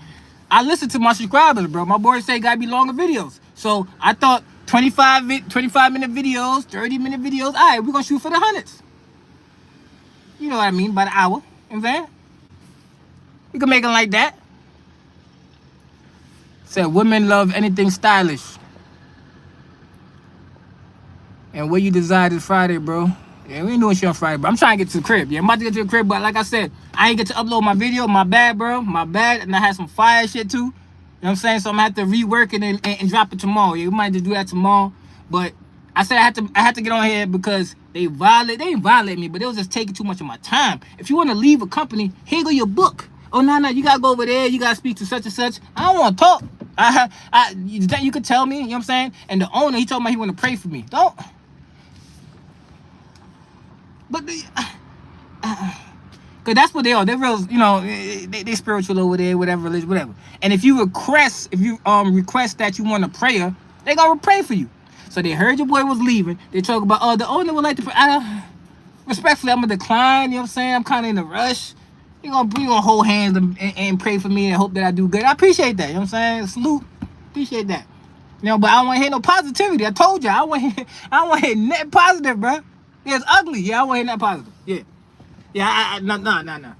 I listen to my subscribers, bro. My boys say gotta be longer videos. So I thought 25-minute videos, 30-minute videos. Alright, we're gonna shoot for the hundreds. You know what I mean? By the hour. You know what I'm saying? You can make it like that. Said women love anything stylish. And what you desire this Friday, bro. Yeah, we ain't doing shit on Friday, bro. I'm trying to get to the crib. Yeah, I'm about to get to the crib, but like I said, I ain't get to upload my video. My bad, bro. My bad. And I had some fire shit too. You know what I'm saying? So I'm gonna have to rework it and drop it tomorrow. Yeah, we might just do that tomorrow. But I said I had to get on here because they ain't violate me, but it was just taking too much of my time. If you want to leave a company, here go your book. Oh no, you gotta go over there, you gotta speak to such and such. I don't wanna talk. You could tell me, you know what I'm saying? And the owner, he told me he wanna pray for me. Don't. But cause that's what they are. They're real, you know, they spiritual over there, whatever religion, whatever. And if you request that you want a prayer, they gonna pray for you. So they heard your boy was leaving. They talk about, oh, the owner would like to pray. Respectfully, I'm gonna decline, you know what I'm saying? I'm kinda in a rush. You gonna hold hands and pray for me and hope that I do good. I appreciate that, you know what I'm saying? Salute. Appreciate that. You know, but I don't want to hear no positivity. I told you, I don't want to hear net positive, bro. Yeah, it's ugly. Yeah, I want to hear net positive. Yeah. Yeah, no.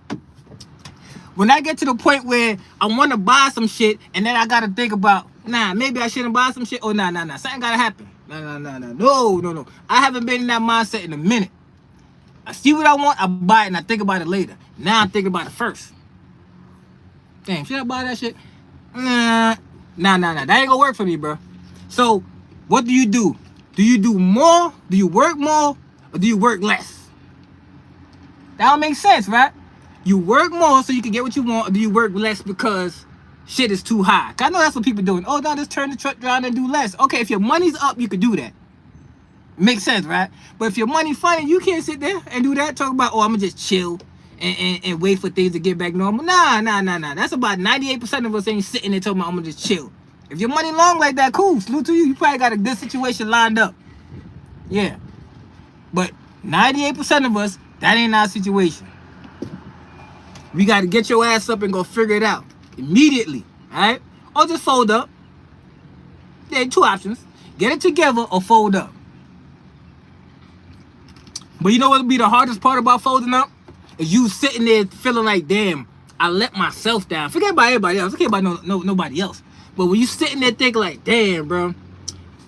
When I get to the point where I want to buy some shit and then I got to think about, maybe I shouldn't buy some shit. Oh, nah. Something got to happen. No. I haven't been in that mindset in a minute. I see what I want, I buy it, and I think about it later. Now I'm thinking about it first. Damn, should I buy that shit? Nah. That ain't gonna work for me, bro. So, what do? Do you do more? Do you work more? Or do you work less? That don't make sense, right? You work more so you can get what you want, or do you work less because shit is too high? I know that's what people doing. Oh, no, just turn the truck around and do less. Okay, if your money's up, you could do that. Makes sense, right? But if your money funny, you can't sit there and do that. Talk about, oh, I'm gonna just chill and wait for things to get back normal. Nah. That's about 98% of us ain't sitting there talking about, I'm gonna just chill. If your money long like that, cool. Salute to you. You probably got a good situation lined up. Yeah. But 98% of us, that ain't our situation. We got to get your ass up and go figure it out immediately. All right? Or just fold up. There are two options. Get it together or fold up. But you know what would be the hardest part about folding up? Is you sitting there feeling like, damn, I let myself down. Forget about everybody else. Forget about nobody else. But when you sitting there thinking like, damn, bro,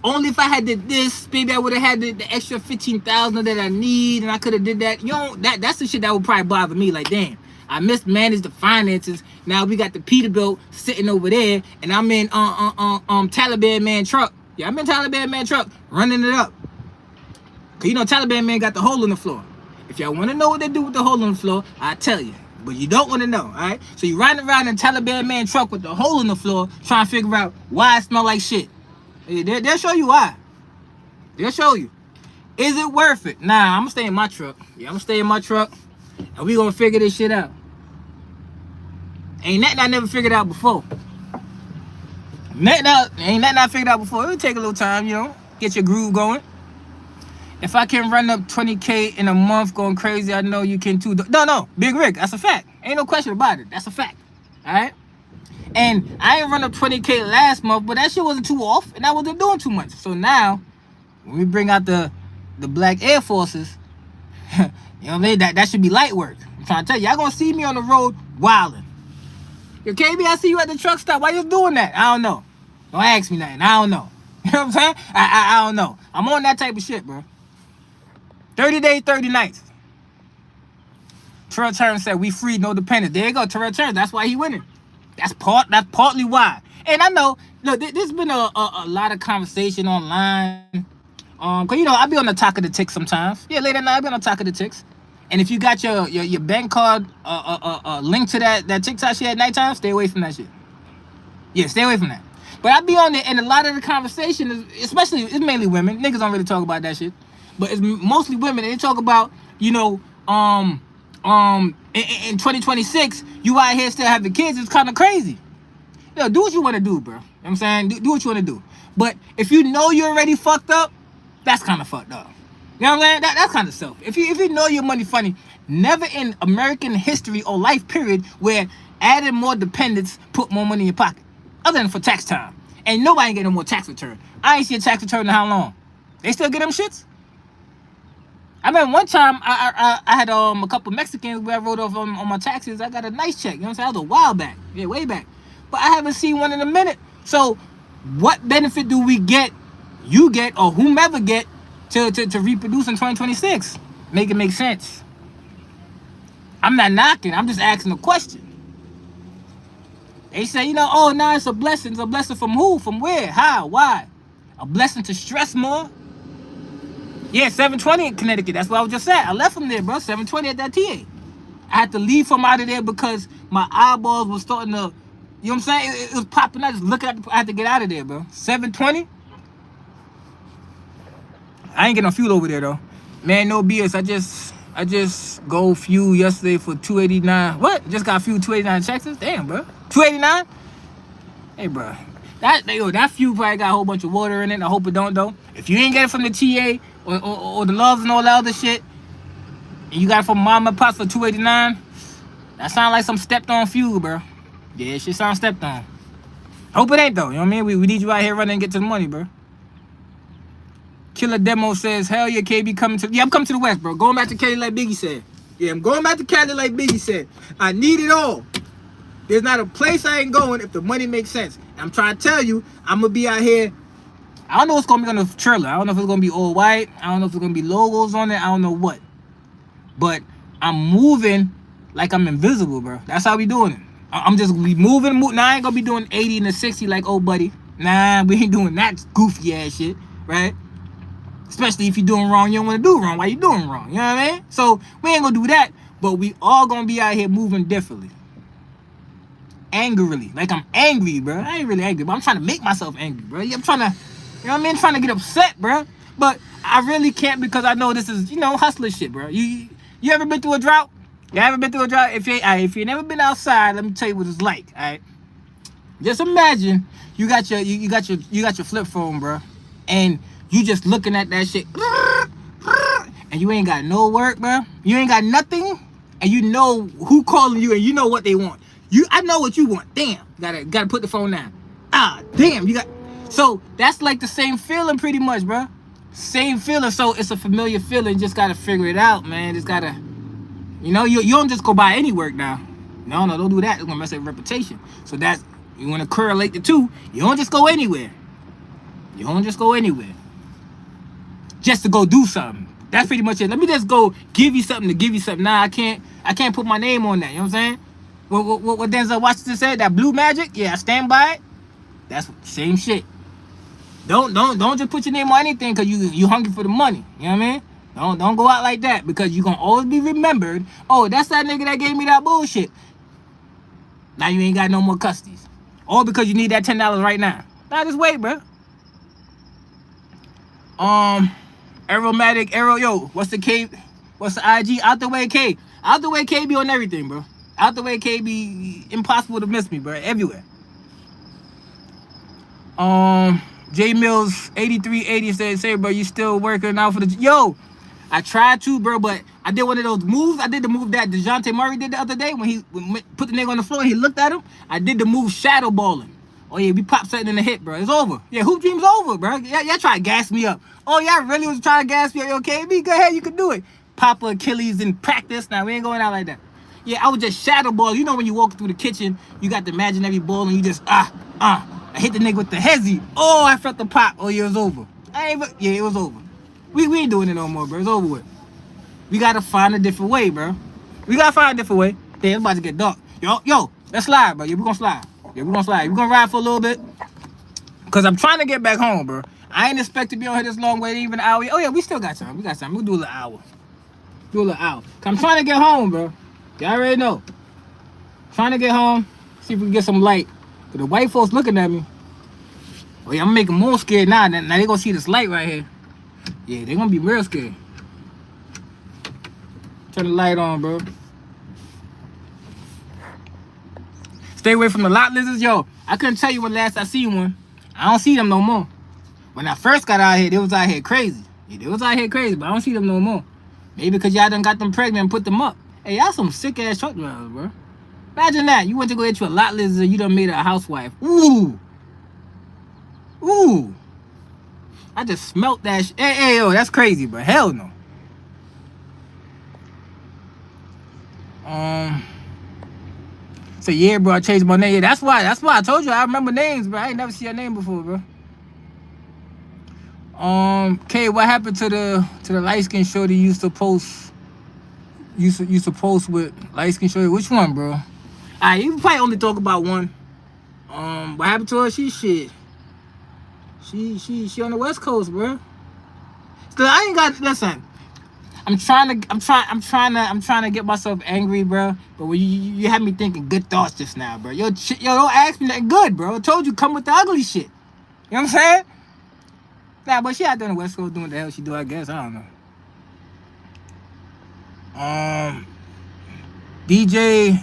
only if I had did this, maybe I would have had the extra 15,000 that I need, and I could have did that. You know, that's the shit that would probably bother me. Like, damn, I mismanaged the finances. Now we got the Peterbilt sitting over there, and I'm in Taliban man truck. Yeah, I'm in Taliban man truck running it up. Cause you know Taliban man got the hole in the floor. If y'all want to know what they do with the hole in the floor, I tell you. But you don't want to know, all right? So you riding around in Taliban man truck with the hole in the floor, trying to figure out why it smell like shit. They'll show you why. They'll show you. Is it worth it? Nah, I'm gonna stay in my truck. Yeah, I'm gonna stay in my truck, and we gonna figure this shit out. Ain't nothing I never figured out before. Ain't nothing I figured out before. It'll take a little time, you know, get your groove going. If I can run up 20K in a month going crazy, I know you can too. No, Big Rick, that's a fact. Ain't no question about it. That's a fact. All right? And I ain't run up 20K last month, but that shit wasn't too off, and I wasn't doing too much. So now, when we bring out the Black Air Forces, you know what I mean? That should be light work. I'm trying to tell you, y'all gonna see me on the road wilding. Yo, KB, I see you at the truck stop. Why you doing that? I don't know. Don't ask me nothing. I don't know. You know what I'm saying? I don't know. I'm on that type of shit, bro. 30 days, 30 nights. Terrell Turner said, we free, no dependence. There you go, Terrell Turner. That's why he winning. That's partly why. And I know, look, there's been a lot of conversation online. Cause you know, I be on the talk of the ticks sometimes. Yeah, late at night, I be on the talk of the ticks. And if you got your bank card linked to that TikTok shit at nighttime, stay away from that shit. Yeah, stay away from that. But I be on there, and a lot of the conversation is, especially, it's mainly women. Niggas don't really talk about that shit. But it's mostly women, and they talk about, you know, in 2026, you out here still having kids. It's kind of crazy. Yo, do what you want to do, bro. You know what I'm saying? Do what you want to do. But if you know you're already fucked up, that's kind of fucked up. You know what I'm saying? That's kind of selfish. If you know your money funny, never in American history or life period where adding more dependents put more money in your pocket. Other than for tax time. And nobody ain't getting no more tax return. I ain't see a tax return in how long? They still get them shits? I remember one time I had a couple Mexicans where I wrote off on my taxes. I got a nice check. You know what I'm saying? That was a while back. Yeah, way back. But I haven't seen one in a minute. So what benefit do we get, you get, or whomever get to reproduce in 2026? Make it make sense. I'm not knocking. I'm just asking a question. They say, oh, nah, it's a blessing. It's a blessing from who? From where? How? Why? A blessing to stress more? Yeah, 720 in Connecticut. That's what I was just saying. I left from there, bro. 720 at that TA. I had to leave from out of there because my eyeballs was starting to, you know what I'm saying? It was popping out. Just looking at I had to get out of there, bro. 720? I ain't getting no fuel over there, though. Man, no BS. I just go fuel yesterday for $2.89. What? Just got fuel $2.89 in Texas? Damn, bro. $2.89? Hey, bro. That fuel probably got a whole bunch of water in it. I hope it don't, though. If you ain't get it from the TA or the Loves and all that other shit, and you got it from Mama and Pops for $2.89, that sound like some stepped on fuel, bro. Yeah, shit sound stepped on. Hope it ain't, though. You know what I mean? We need you out here running and get to the money, bro. Killer Demo says, hell yeah, KB coming to... Yeah, I'm coming to the West, bro. Going back to Cali like Biggie said. Yeah, I'm going back to Cali like Biggie said. I need it all. There's not a place I ain't going if the money makes sense. I'm trying to tell you, I'm going to be out here. I don't know what's going to be on the trailer. I don't know if it's going to be all white. I don't know if there's going to be logos on it. I don't know what. But I'm moving like I'm invisible, bro. That's how we doing it. I'm just moving. Now, I ain't going to be doing 80 and the 60 like old buddy. Nah, we ain't doing that goofy ass shit, right? Especially if you're doing wrong, you don't want to do wrong. Why you doing wrong? You know what I mean? So we ain't going to do that. But we all going to be out here moving differently. Angrily. Like I'm angry, bro. I ain't really angry, but I'm trying to make myself angry, bro. I'm trying to, you know what I mean? Trying to get upset, bro. But I really can't because I know this is, hustler shit, bro. You ever been through a drought? You ever been through a drought? If you never been outside, let me tell you what it's like, all right? Just imagine you got your flip phone, bro, and you just looking at that shit, and you ain't got no work, bro. You ain't got nothing, and you know who calling you, and you know what they want. I know what you want. Damn, gotta put the phone down. Damn, so that's like the same feeling pretty much, bro. Same feeling. So it's a familiar feeling. Just gotta figure it out, man. Just gotta, you don't just go buy any work now. No, don't do that. It's gonna mess up your reputation. So you wanna correlate the two. You don't just go anywhere. You don't just go anywhere. Just to go do something. That's pretty much it. Let me just go give you something to give you something. Nah, I can't put my name on that. You know what I'm saying? What Denzel Washington said, that blue magic, yeah, I stand by it. That's same shit. Don't just put your name on anything because you hungry for the money. You know what I mean? Don't go out like that because you're gonna always be remembered. Oh, that's that nigga that gave me that bullshit. Now you ain't got no more custodies. All because you need that $10 right now. Nah, just wait, bro. Aeromatic, what's the K? What's the IG? Out the way K. Out the way KB on everything, bro. Out the way KB, impossible to miss me, bro. Everywhere. J Mills 8380 said, "Say, bro, you still working out for the yo?" I tried to, bro, but I did one of those moves. I did the move that DeJounte Murray did the other day when he put the nigga on the floor and he looked at him. I did the move shadow balling. Oh yeah, we popped something in the hip, bro. It's over. Yeah, hoop dream's over, bro. Y'all try to gas me up. Oh, y'all really was trying to gas me up. Yo, KB, go ahead, you can do it. Papa Achilles in practice. Now we ain't going out like that. Yeah, I was just shadow ball. You know when you walk through the kitchen, you got the imaginary ball and you just I hit the nigga with the hezzy. Oh, I felt the pop. Oh yeah, it was over. It was over. We ain't doing it no more, bro. It's over with. We gotta find a different way, bro. We gotta find a different way. Damn, it's about to get dark. Yo, let's slide, bro. Yeah, we gonna slide. Yeah, we gonna slide. We gonna ride for a little bit. Cause I'm trying to get back home, bro. I ain't expect to be on here this long, waiting even an hour. Oh yeah, we still got time. We got time. We'll do a little hour. Cause I'm trying to get home, bro. Y'all already know. Trying to get home. See if we can get some light. Cause the white folks looking at me. Oh yeah, I'm making more scared now. Now they gonna see this light right here. Yeah, they gonna be real scared. Turn the light on, bro. Stay away from the lot lizards. Yo, I couldn't tell you when last I seen one. I don't see them no more. When I first got out here, they was out here crazy. Yeah, they was out here crazy, but I don't see them no more. Maybe because y'all done got them pregnant and put them up. Hey, y'all some sick ass truck drivers, bro. Imagine that. You went to go get you a lot lizard, you done made her a housewife. Ooh. I just smelt that shit. Hey, yo, that's crazy, bro. Hell no. So yeah, bro, I changed my name. Yeah, that's why I told you I remember names, bro. I ain't never seen your name before, bro. K, what happened to the light skin shorty you used to post? Used to post with light skin shorty. Which one, bro? You probably only talk about one. What happened to her? She on the West Coast, bro. Still, I ain't got. Listen, I'm trying to get myself angry, bro. But when you had me thinking good thoughts just now, bro. Yo, don't ask me that good, bro. I told you come with the ugly shit. You know what I'm saying? Nah, but she out there in the West Coast doing what the hell she do, I guess. I don't know. DJ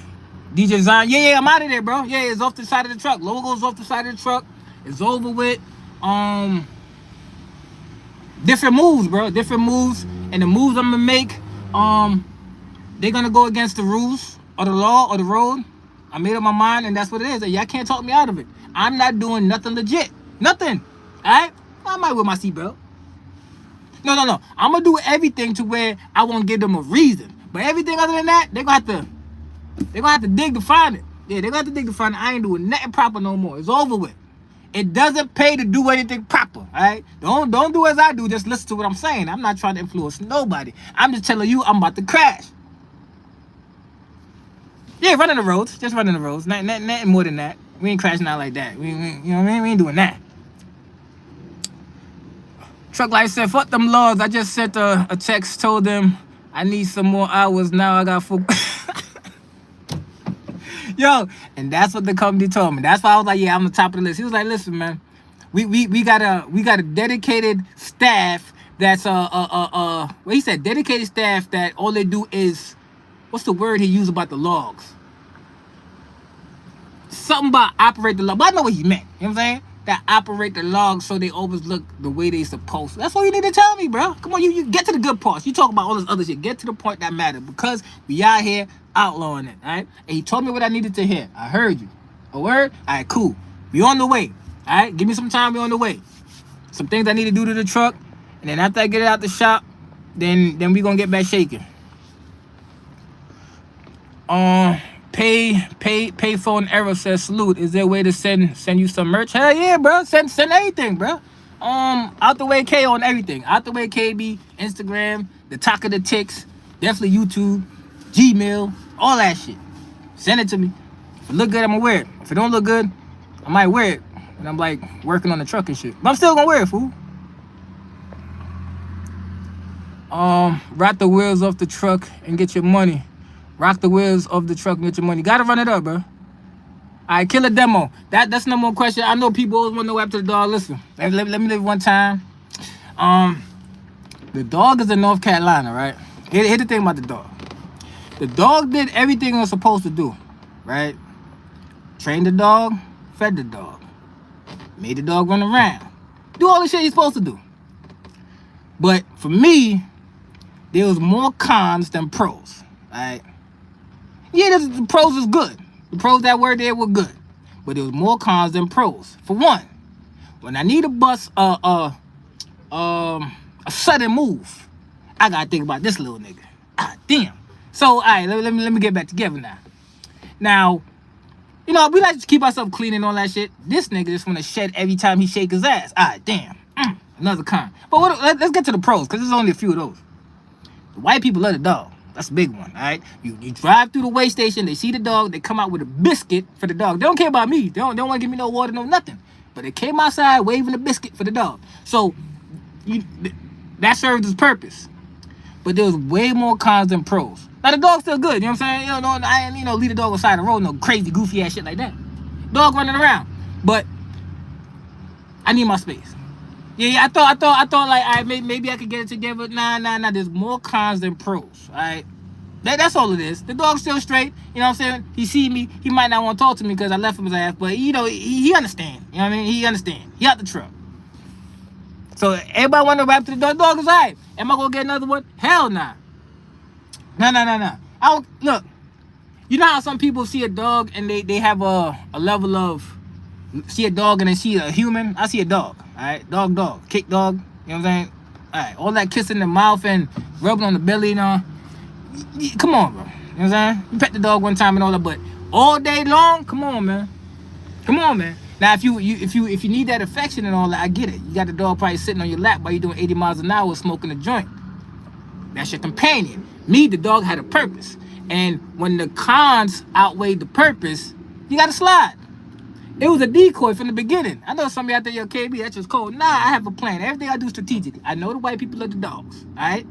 Zion. Yeah, I'm out of there, bro. Yeah, it's off the side of the truck. Logo's off the side of the truck. It's over with. Different moves, bro. Different moves. And the moves I'm gonna make, they're gonna go against the rules or the law or the road. I made up my mind, and that's what it is. Y'all can't talk me out of it. I'm not doing nothing legit. Nothing. Alright? I might wear my seatbelt. No. I'm gonna do everything to where I won't give them a reason. But everything other than that, they're gonna have to dig to find it. Yeah, they're gonna have to dig to find it. I ain't doing nothing proper no more. It's over with. It doesn't pay to do anything proper, all right? Don't do as I do. Just listen to what I'm saying. I'm not trying to influence nobody. I'm just telling you I'm about to crash. Yeah, running the roads. Just running the roads. Nothing more than that. We ain't crashing out like that. We you know what I mean? We ain't doing that. Truck Life said, fuck them laws. I just sent a text, told them I need some more hours. Now I got full... Yo, and that's what the company told me. That's why I was like, yeah, I'm the top of the list. He was like, listen, man, we got a dedicated staff that's well, he said dedicated staff that all they do is, what's the word he used about the logs? Something about operate the log. But I know what he meant. You know what I'm saying? That operate the logs so they always look the way they supposed to. That's all you need to tell me, bro. Come on, you get to the good parts. You talk about all this other shit. Get to the point that matters, because we out here outlawing it, all right? And he told me what I needed to hear. I heard you. A word? All right, cool. We on the way, all right? Give me some time. We on the way. Some things I need to do to the truck, and then after I get it out the shop, then we gonna get back shaking. Pay phone error says salute. Is there a way to send you some merch? Hell yeah, bro. Send anything, bro. Out the way K on everything. Out the way KB, Instagram, the talk of the ticks, definitely YouTube, Gmail, all that shit. Send it to me. If it look good, I'm gonna wear it. If it don't look good, I might wear it. And I'm like working on the truck and shit. But I'm still gonna wear it, fool. Rock the wheels off the truck and get your money. Rock the wheels of the truck and get your money. Gotta run it up, bro. All right, kill a demo. That's no more question. I know people always want to know after the dog. Listen, let me live one time. The dog is in North Carolina, right? Here's the thing about the dog. The dog did everything it was supposed to do, right? Trained the dog, fed the dog, made the dog run around, do all the shit he's supposed to do. But for me, there was more cons than pros, right? Yeah, the pros is good. The pros that were there were good. But there was more cons than pros. For one, when I need to bust a sudden move, I gotta think about this little nigga. Ah, damn. So, all right, let me get back together now. Now, you know, we like to keep ourselves clean and all that shit. This nigga just want to shed every time he shake his ass. Ah, damn. Another con. But let's get to the pros, because there's only a few of those. The white people love the dog. That's a big one, all right? You drive through the weigh station, they see the dog, they come out with a biscuit for the dog. They don't care about me. They don't want to give me no water, no nothing. But they came outside waving a biscuit for the dog. So that served its purpose. But there was way more cons than pros. Now the dog's still good, you know what I'm saying? I ain't leave the dog on the side of the road, no crazy goofy ass shit like that. Dog running around. But I need my space. Yeah, I thought like, all right, maybe I could get it together. Nah. There's more cons than pros, all right? That's all it is. The dog's still straight, you know what I'm saying? He see me, he might not want to talk to me because I left him his ass, but, you know, he understand. You know what I mean? He understand. He out the truck. So everybody want to rap to the dog. Dog is all right. Am I going to get another one? Hell nah. Nah. Look, you know how some people see a dog and they have a level of, see a dog and they see a human? I see a dog. All right, dog, kick dog, you know what I'm saying? All right, all that kissing the mouth and rubbing on the belly, you know. Come on, bro. You know what You know what I'm saying? You pet the dog one time and all that, but all day long, come on, man. Come on, man. Now, if you need that affection and all that, I get it. You got the dog probably sitting on your lap while you're doing 80 miles an hour smoking a joint. That's your companion. Me, the dog had a purpose. And when the cons outweighed the purpose, you got to slide. It was a decoy from the beginning. I know somebody out there, yo, KB, that's just cold. Nah, I have a plan. Everything I do strategically. I know the white people love the dogs, all right?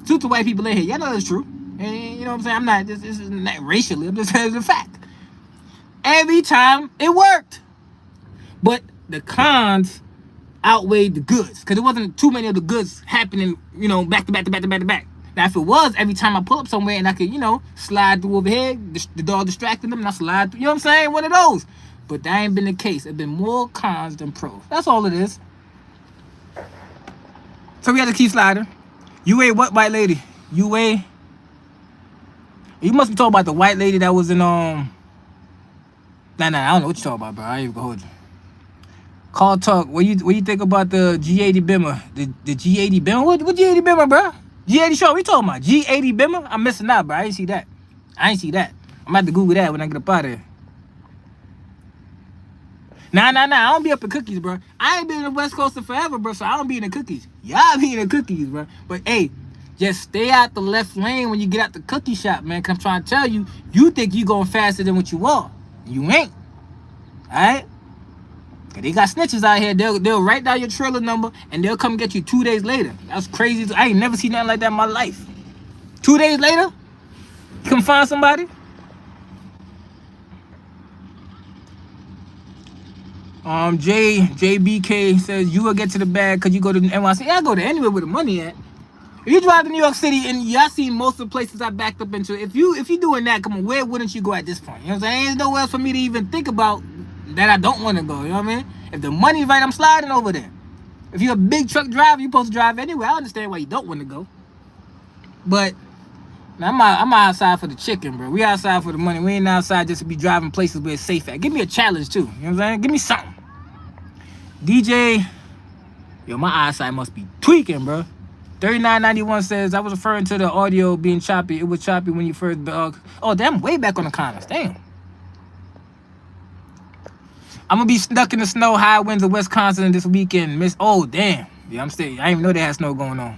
Truth to white people in here. Y'all know that's true. And you know what I'm saying? I'm not, this is not racially. I'm just saying it's a fact. Every time it worked. But the cons outweighed the goods. Because there wasn't too many of the goods happening, you know, back to back to back to back to back. Now, if it was, every time I pull up somewhere and I could, you know, slide through over here, the dog distracted them and I slide through. You know what I'm saying? One of those. But that ain't been the case. It's been more cons than pros. That's all it is. So we had to keep sliding. UA what white lady? UA. You must be talking about the white lady that was in Nah, I don't know what you're talking about, bro. I ain't gonna hold you. Call talk. What you think about the G80 Bimmer? The G80 Bimmer? What G80 Bimmer, bro? G80 show. What you talking about? G80 Bimmer? I'm missing out, bro. I ain't see that. I'm gonna have to Google that when I get up out of here. Nah. I don't be up in cookies, bro. I ain't been in the West Coast forever, bro, so I don't be in the cookies. Y'all be in the cookies, bro. But, hey, just stay out the left lane when you get out the cookie shop, man. Cause I'm trying to tell you, you think you going faster than what you are. You ain't. All right? Cause they got snitches out here. They'll write down your trailer number, and they'll come get you 2 days later. That's crazy. I ain't never seen nothing like that in my life. 2 days later, you can find somebody. JBK says you will get to the bag because you go to NYC. Yeah, I go to anywhere where the money at. If you drive to New York City and y'all seen most of the places I backed up into, if you doing that, come on, where wouldn't you go at this point? You know what I'm saying? There's nowhere else for me to even think about that I don't want to go. You know what I mean? If the money's right, I'm sliding over there. If you're a big truck driver, you're supposed to drive anywhere. I understand why you don't want to go. But I'm outside for the chicken, bro. We outside for the money. We ain't outside just to be driving places where it's safe at. Give me a challenge too. You know what I'm saying? Give me something. DJ, yo, my eyesight must be tweaking, bro. 3991 says I was referring to the audio being choppy. It was choppy when you first. Oh, damn, way back on the comments. Damn. I'm gonna be stuck in the snow, high winds of Wisconsin this weekend. Oh, damn. Yeah, I didn't even know they had snow going on.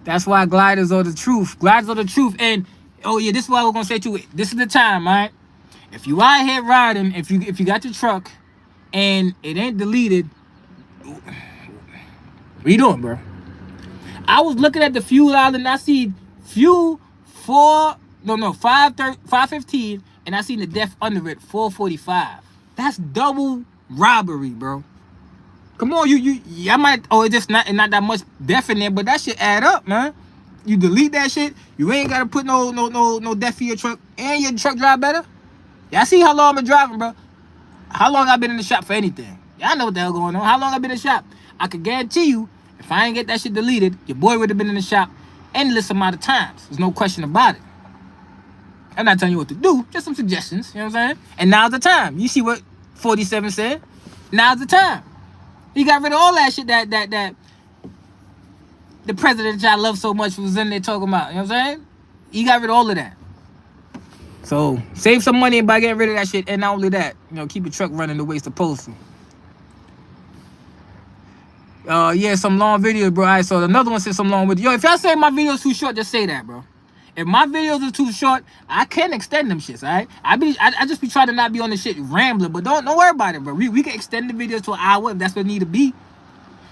That's why gliders are the truth. Gliders are the truth. And oh yeah, this is what we're gonna say to it. This is the time, all right? If you out here riding, if you got your truck and it ain't deleted, what you doing, bro? I was looking at the fuel aisle and I see fuel 515, and I seen the def under it 445. That's double robbery, bro. Come on, I might. Oh, it's just not that much def in there, but that shit add up, man. You delete that shit, you ain't gotta put no def in your truck, and your truck drive better. Y'all see how long I've been driving, bro? How long I've been in the shop for anything? Y'all know what the hell going on. How long I've been in the shop? I can guarantee you, if I ain't get that shit deleted, your boy would have been in the shop endless amount of times. There's no question about it. I'm not telling you what to do, just some suggestions, you know what I'm saying? And now's the time. You see what 47 said? Now's the time. He got rid of all that shit that the president y'all love so much was in there talking about, you know what I'm saying? He got rid of all of that. So save some money by getting rid of that shit, and not only that, you know, keep your truck running the way it's supposed to. Yeah, some long videos, bro. Alright, so another one said some long videos. Yo, if y'all say my video's too short, just say that, bro. If my videos are too short, I can extend them shits, alright? I just be trying to not be on the shit rambling, but don't worry about it, bro. We can extend the videos to an hour if that's what it need to be.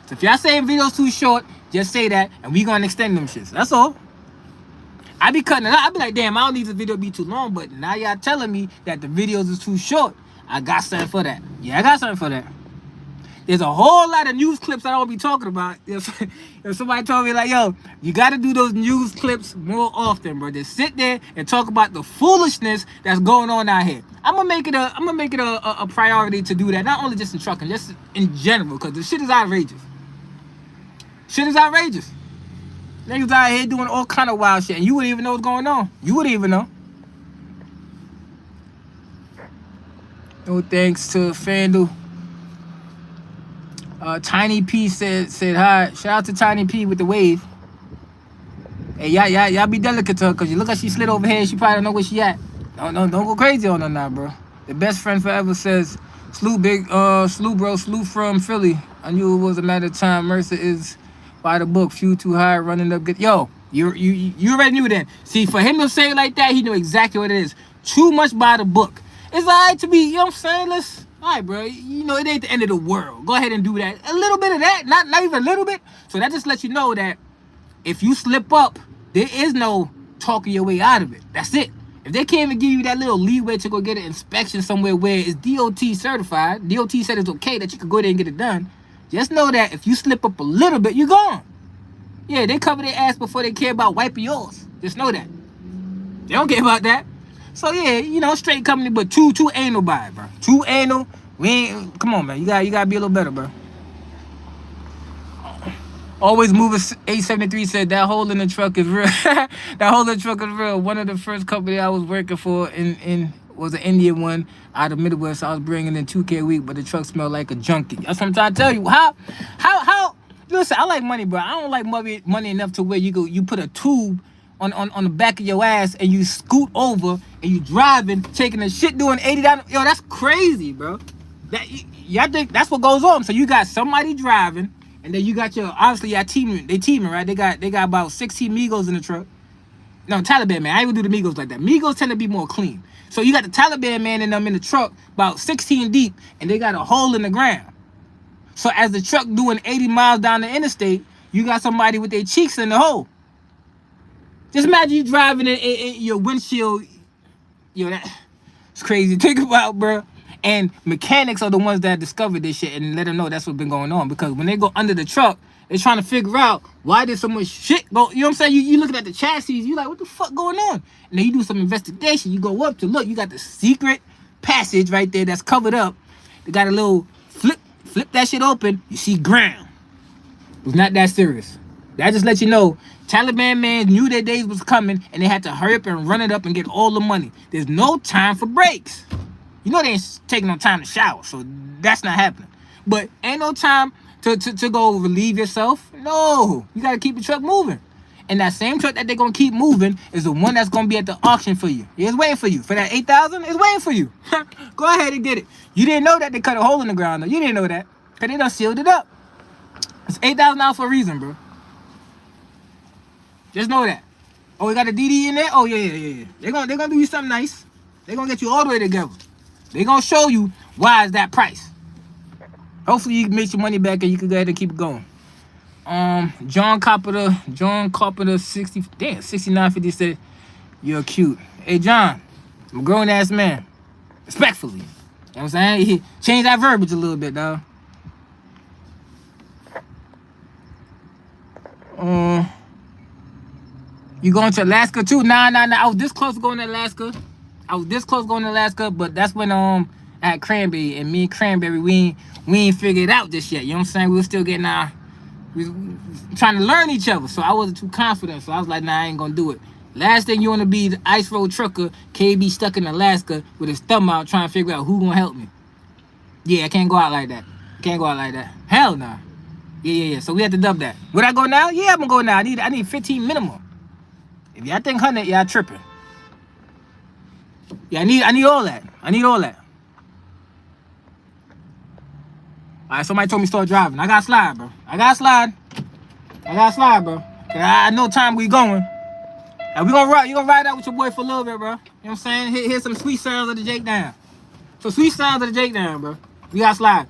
So if y'all saying videos too short, just say that, and we gonna extend them shits. That's all. I be cutting it out. I be like, damn, I don't need this video to be too long, but now y'all telling me that the videos is too short. I got something for that. Yeah, I got something for that. There's a whole lot of news clips I don't be talking about. If somebody told me like, yo, you got to do those news clips more often, bro. Just sit there and talk about the foolishness that's going on out here. I'm gonna make it a priority to do that. Not only just in trucking, just in general, because the shit is outrageous. Shit is outrageous. Niggas out here doing all kind of wild shit, and you wouldn't even know what's going on. You wouldn't even know. No thanks to FanDuel. Tiny P said hi. Shout out to Tiny P with the wave. Hey, y'all be delicate to her, cause you look like she slid over here. She probably don't know where she at. Don't go crazy on her now, bro. The best friend forever says, Slew bro, Slew from Philly. I knew it was a matter of time. Mercer is by the book, few too high, running up. Yo, you already knew that. See, for him to say it like that, he knew exactly what it is. Too much by the book. It's alright to be, you know what I'm saying? Alright, bro. You know, it ain't the end of the world. Go ahead and do that. A little bit of that, not even a little bit. So that just lets you know that if you slip up, there is no talking your way out of it. That's it. If they can't even give you that little leeway to go get an inspection somewhere where it's DOT certified, DOT said it's okay that you could go there and get it done, just know that if you slip up a little bit, you're gone. Yeah, they cover their ass before they care about wiping yours. Just know that. They don't care about that. So yeah, you know, straight company, but too anal by it, bro. Too anal. We ain't, come on, man. You gotta be a little better, bro. Always Mover 873 said that hole in the truck is real. That hole in the truck is real. One of the first company I was working for in was an Indian one out of Midwest. I was bringing in 2K a week, but the truck smelled like a junkie. That's what I'm trying to tell you. How? Listen, I like money, bro. I don't like money enough to where you put a tube on the back of your ass and you scoot over and you driving, taking a shit, doing 80 down. Yo, that's crazy, bro. Y'all think that's what goes on? So you got somebody driving. And then you got your, obviously, y'all teaming, right? They got about 16 Migos in the truck. No, Taliban man. I ain't even do the Migos like that. Migos tend to be more clean. So you got the Taliban man and them in the truck, about 16 deep, and they got a hole in the ground. So as the truck doing 80 miles down the interstate, you got somebody with their cheeks in the hole. Just imagine you driving in your windshield. Yo, that's crazy to think about, bro. And mechanics are the ones that discovered this shit and let them know that's what's been going on. Because when they go under the truck, they're trying to figure out why did so much shit go. You know what I'm saying? You looking at the chassis, you like, what the fuck going on? And then you do some investigation. You go up to look, you got the secret passage right there that's covered up. They got a little flip that shit open. You see ground. It was not that serious. That just let you know, Taliban man knew their days was coming and they had to hurry up and run it up and get all the money. There's no time for breaks. You know they ain't taking no time to shower, so that's not happening. But ain't no time to go relieve yourself. No, you gotta keep the truck moving. And that same truck that they're gonna keep moving is the one that's gonna be at the auction for you. It's waiting for you. For that 8,000, it's waiting for you. Go ahead and get it. You didn't know that they cut a hole in the ground, though. You didn't know that. Because they done sealed it up. It's $8,000 for a reason, bro. Just know that. Oh, we got a DD in there? Oh, yeah. They're gonna do you something nice. They're gonna get you all the way together. They gonna show you why is that price. Hopefully you can make your money back and you can go ahead and keep it going. John Carpenter 6950 said, you're cute. Hey John, I'm a grown ass man. Respectfully. You know what I'm saying? He change that verbiage a little bit, dog. You going to Alaska too? Nah. I was this close to going to Alaska. But that's when at Cranberry, and me and Cranberry, we ain't figured it out just yet. You know what I'm saying? We were still getting we trying to learn each other. So I wasn't too confident. So I was like, nah, I ain't gonna do it. Last thing you wanna be the ice road trucker, KB stuck in Alaska with his thumb out trying to figure out who gonna help me. Yeah, I can't go out like that. Hell nah. Yeah. So we had to dub that. Would I go now? Yeah, I'm gonna go now. I need 15 minimum. If y'all think 100, y'all tripping. Yeah, I need all that. All right, somebody told me start driving. I gotta slide, bro. I know time we going. And you gonna ride out with your boy for a little bit, bro. You know what I'm saying? Here's some sweet sounds of the Jake down. bro. We gotta slide.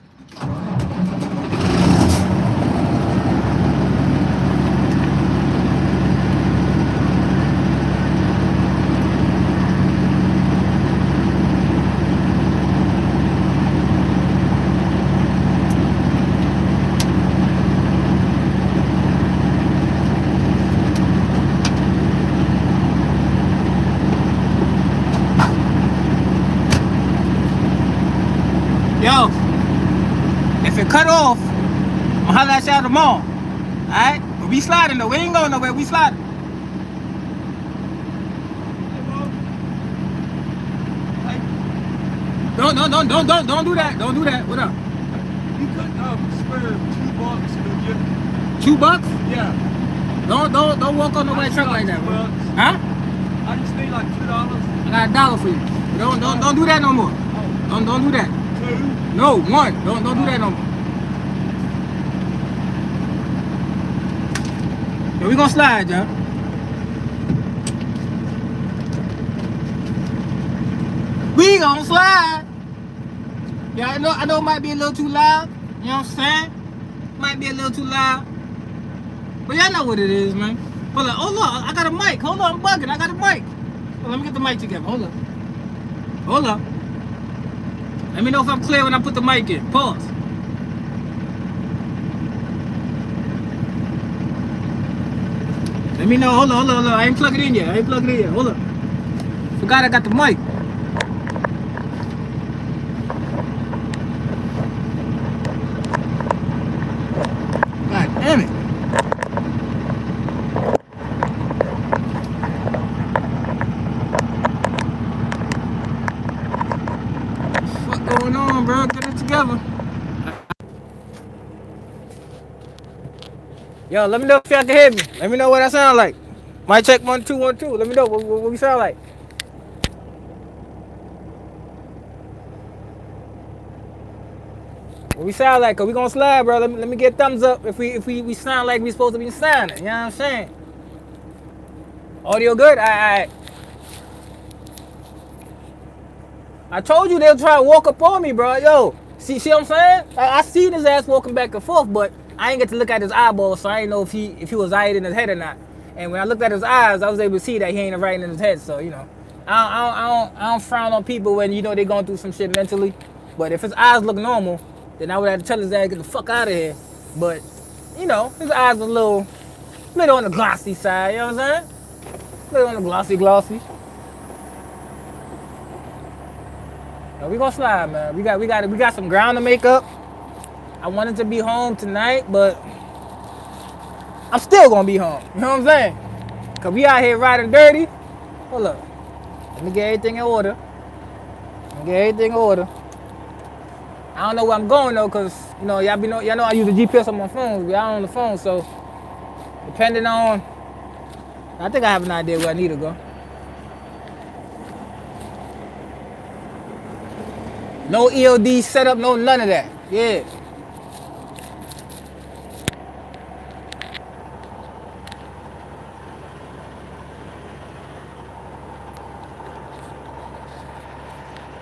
Yo, if it cut off, I'm gonna holler at y'all tomorrow. Alright? But we sliding though. We ain't going nowhere. We sliding. Don't do that. What up? You couldn't spare $2, could you? $2? Yeah. Don't walk on nobody's truck like that, bro. Huh? I just need like $2. I got $1 for you. Don't do that no more. Don't do that. 2? No, 1. Don't do that no more. Yeah, we gonna slide, y'all. We gonna slide. Yeah, I know it might be a little too loud. You know what I'm saying? Might be a little too loud. But y'all know what it is, man. Hold on, I got a mic. Hold on, I'm bugging. I got a mic. Let me get the mic together. Hold up. Let me know if I'm clear when I put the mic in. Pause. Let me know. Hold on. I ain't plugging it in yet. Hold up. Forgot I got the mic. God damn it. What's going on, bro? Get it together. Yo, let me know if y'all can hear me. Let me know what I sound like. Mic check 1 2 1 2. Let me know what we sound like. What we sound like? Cause we gonna slide, bro. Let me get a thumbs up if we sound like we supposed to be sounding. You know what I'm saying? Audio good? Alright. I told you they'll try to walk up on me, bro. Yo, see what I'm saying? I seen his ass walking back and forth, but I ain't get to look at his eyeballs, so I ain't know if he was alright in his head or not. And when I looked at his eyes, I was able to see that he ain't right in his head. So you know, I don't frown on people when you know they going through some shit mentally. But if his eyes look normal, then I would have to tell his ass get the fuck out of here. But you know, his eyes a little on the glossy side. You know what I'm saying? Little on the glossy. No, we gonna slide, man. We got some ground to make up. I wanted to be home tonight, but I'm still gonna be home. You know what I'm saying? Cause we out here riding dirty. Hold up. Let me get everything in order. I don't know where I'm going though, cause you know y'all know I use the GPS on my phone. Y'all on the phone, so depending on, I think I have an idea where I need to go. No EOD setup, no none of that. Yeah.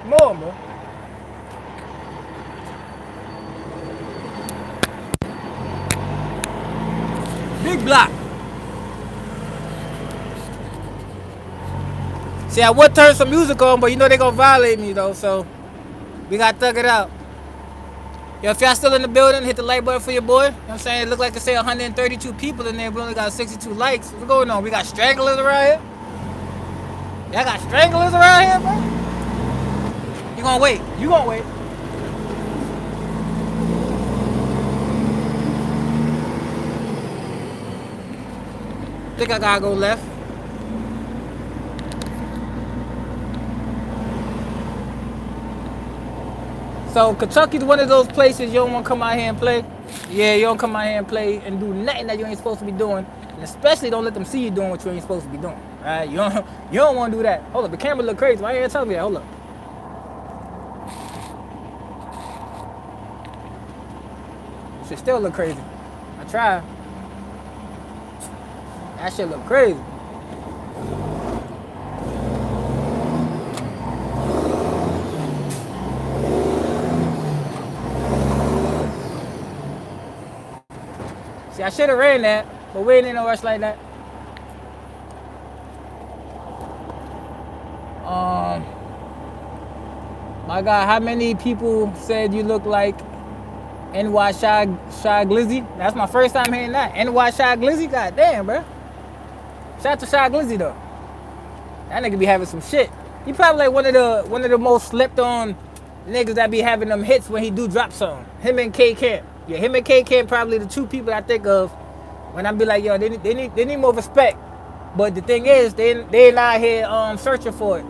More, bro. Big block. See, I would turn some music on, but you know they gonna violate me though, so we gotta thug it out. Yo, if y'all still in the building, hit the like button for your boy. You know what I'm saying? It look like it say 132 people in there, but we only got 62 likes. What's going on? We got stranglers around here? Y'all got stranglers around here, bro? You gonna wait. Think I gotta go left. So Kentucky's one of those places you don't want to come out here and play. Yeah, you don't come out here and play and do nothing that you ain't supposed to be doing, and especially don't let them see you doing what you ain't supposed to be doing. All right, you don't want to do that. Hold up, the camera look crazy. Why you ain't telling me that? Hold up. Shit still look crazy. I try. That shit look crazy. See, I should have ran that, but we ain't in no rush like that. My God, how many people said you look like NY Shy Glizzy? That's my first time hearing that. NY Shy Glizzy? God damn, bro. Shout out to Shy Glizzy though. That nigga be having some shit. He probably like one of the most slept on niggas that be having them hits when he do drop something. Him and K Camp. Yeah, him and K Camp probably the two people I think of when I be like, yo, they need more respect. But the thing is, they not here searching for it.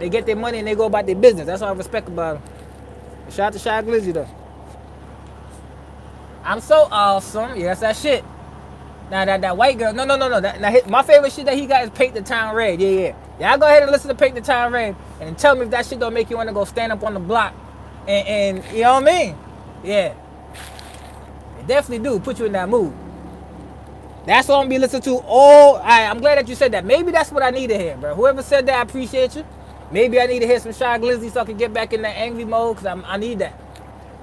They get their money and they go about their business. That's what I respect about them. Shout out to Shy Glizzy though. I'm so awesome. Yes, that shit. Now that white girl, no. My favorite shit that he got is Paint the Town Red. Yeah. Y'all go ahead and listen to Paint the Town Red and tell me if that shit don't make you want to go stand up on the block and you know what I mean? Yeah. It definitely do put you in that mood. That's what I'm gonna be listening to. I'm glad that you said that. Maybe that's what I need to hear, bro. Whoever said that, I appreciate you. Maybe I need to hear some Shy Glizzy so I can get back in that angry mode, because I need that.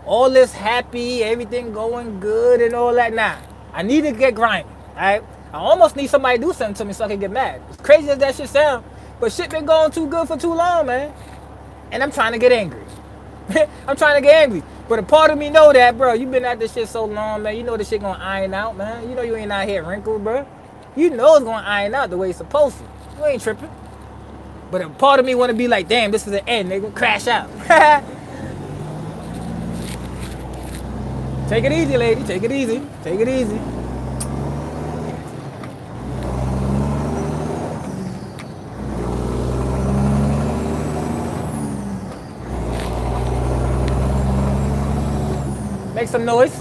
All this happy, everything going good and all that. Nah, I need to get grimy, all right? I almost need somebody to do something to me so I can get mad. As crazy as that shit sound, but shit been going too good for too long, man. And I'm trying to get angry. I'm trying to get angry. But a part of me know that, bro, you been at this shit so long, man. You know this shit gonna iron out, man. You know you ain't out here wrinkled, bro. You know it's gonna iron out the way it's supposed to. You ain't tripping. But a part of me wanna be like, damn, this is the end, nigga. Crash out. Take it easy, lady. Take it easy. Take it easy. Make some noise.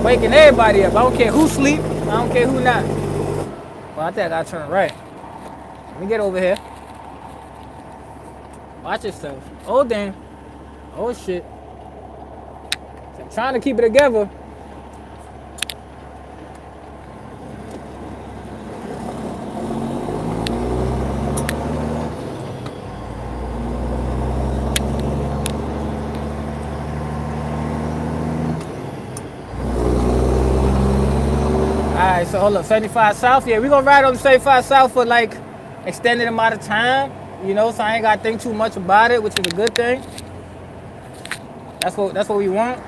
Waking everybody up. I don't care who sleep. I don't care who not. Well, I think I gotta turn right. Let me get over here. Watch yourself. Oh, damn. Oh, shit. I'm trying to keep it together. Alright, so hold up, 75 South. Yeah, we gonna ride on the 75 South for like extended amount of time. You know, so I ain't gotta think too much about it, which is a good thing. That's what we want.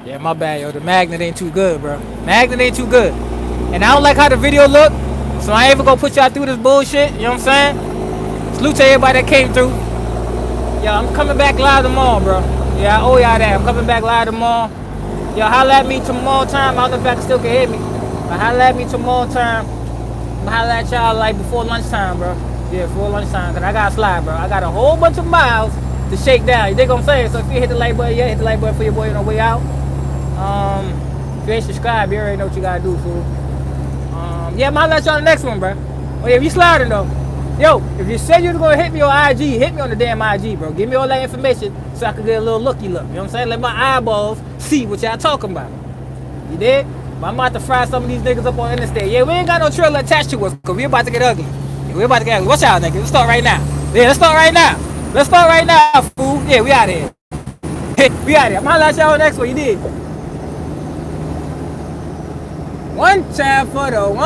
Yeah, my bad, yo. The magnet ain't too good, bro. Magnet ain't too good. And I don't like how the video look, so I ain't even gonna put y'all through this bullshit. You know what I'm saying? Salute to everybody that came through. Yo, I'm coming back live tomorrow, bro. Yeah, I owe y'all that. I'm coming back live tomorrow. Yo, holla at me tomorrow time. I don't know if y'all still can hear me. But holla at me tomorrow time. I'm holla at y'all like before lunchtime, bro. Yeah, before lunchtime, because I got to slide, bro. I got a whole bunch of miles to shake down. You dig what I'm saying? So if you hit the like button, yeah, hit the like button for your boy on the way out. If you ain't subscribed, you already know what you gotta do, fool. Yeah, I'm gonna let y'all the next one, bro. Oh yeah, we sliding though. Yo, if you said you was gonna hit me on IG, hit me on the damn IG, bro. Give me all that information so I can get a little looky look. You know what I'm saying? Let my eyeballs see what y'all talking about. You did? But I'm about to fry some of these niggas up on the interstate. Yeah, we ain't got no trailer attached to us, because we about to get ugly. Yeah, we about to get ugly. Watch out, nigga. Let's start right now. Yeah, let's start right now. Let's start right now, fool. Yeah, we out here. We out here. I'm gonna let y'all on the next one. You did. One time for the one.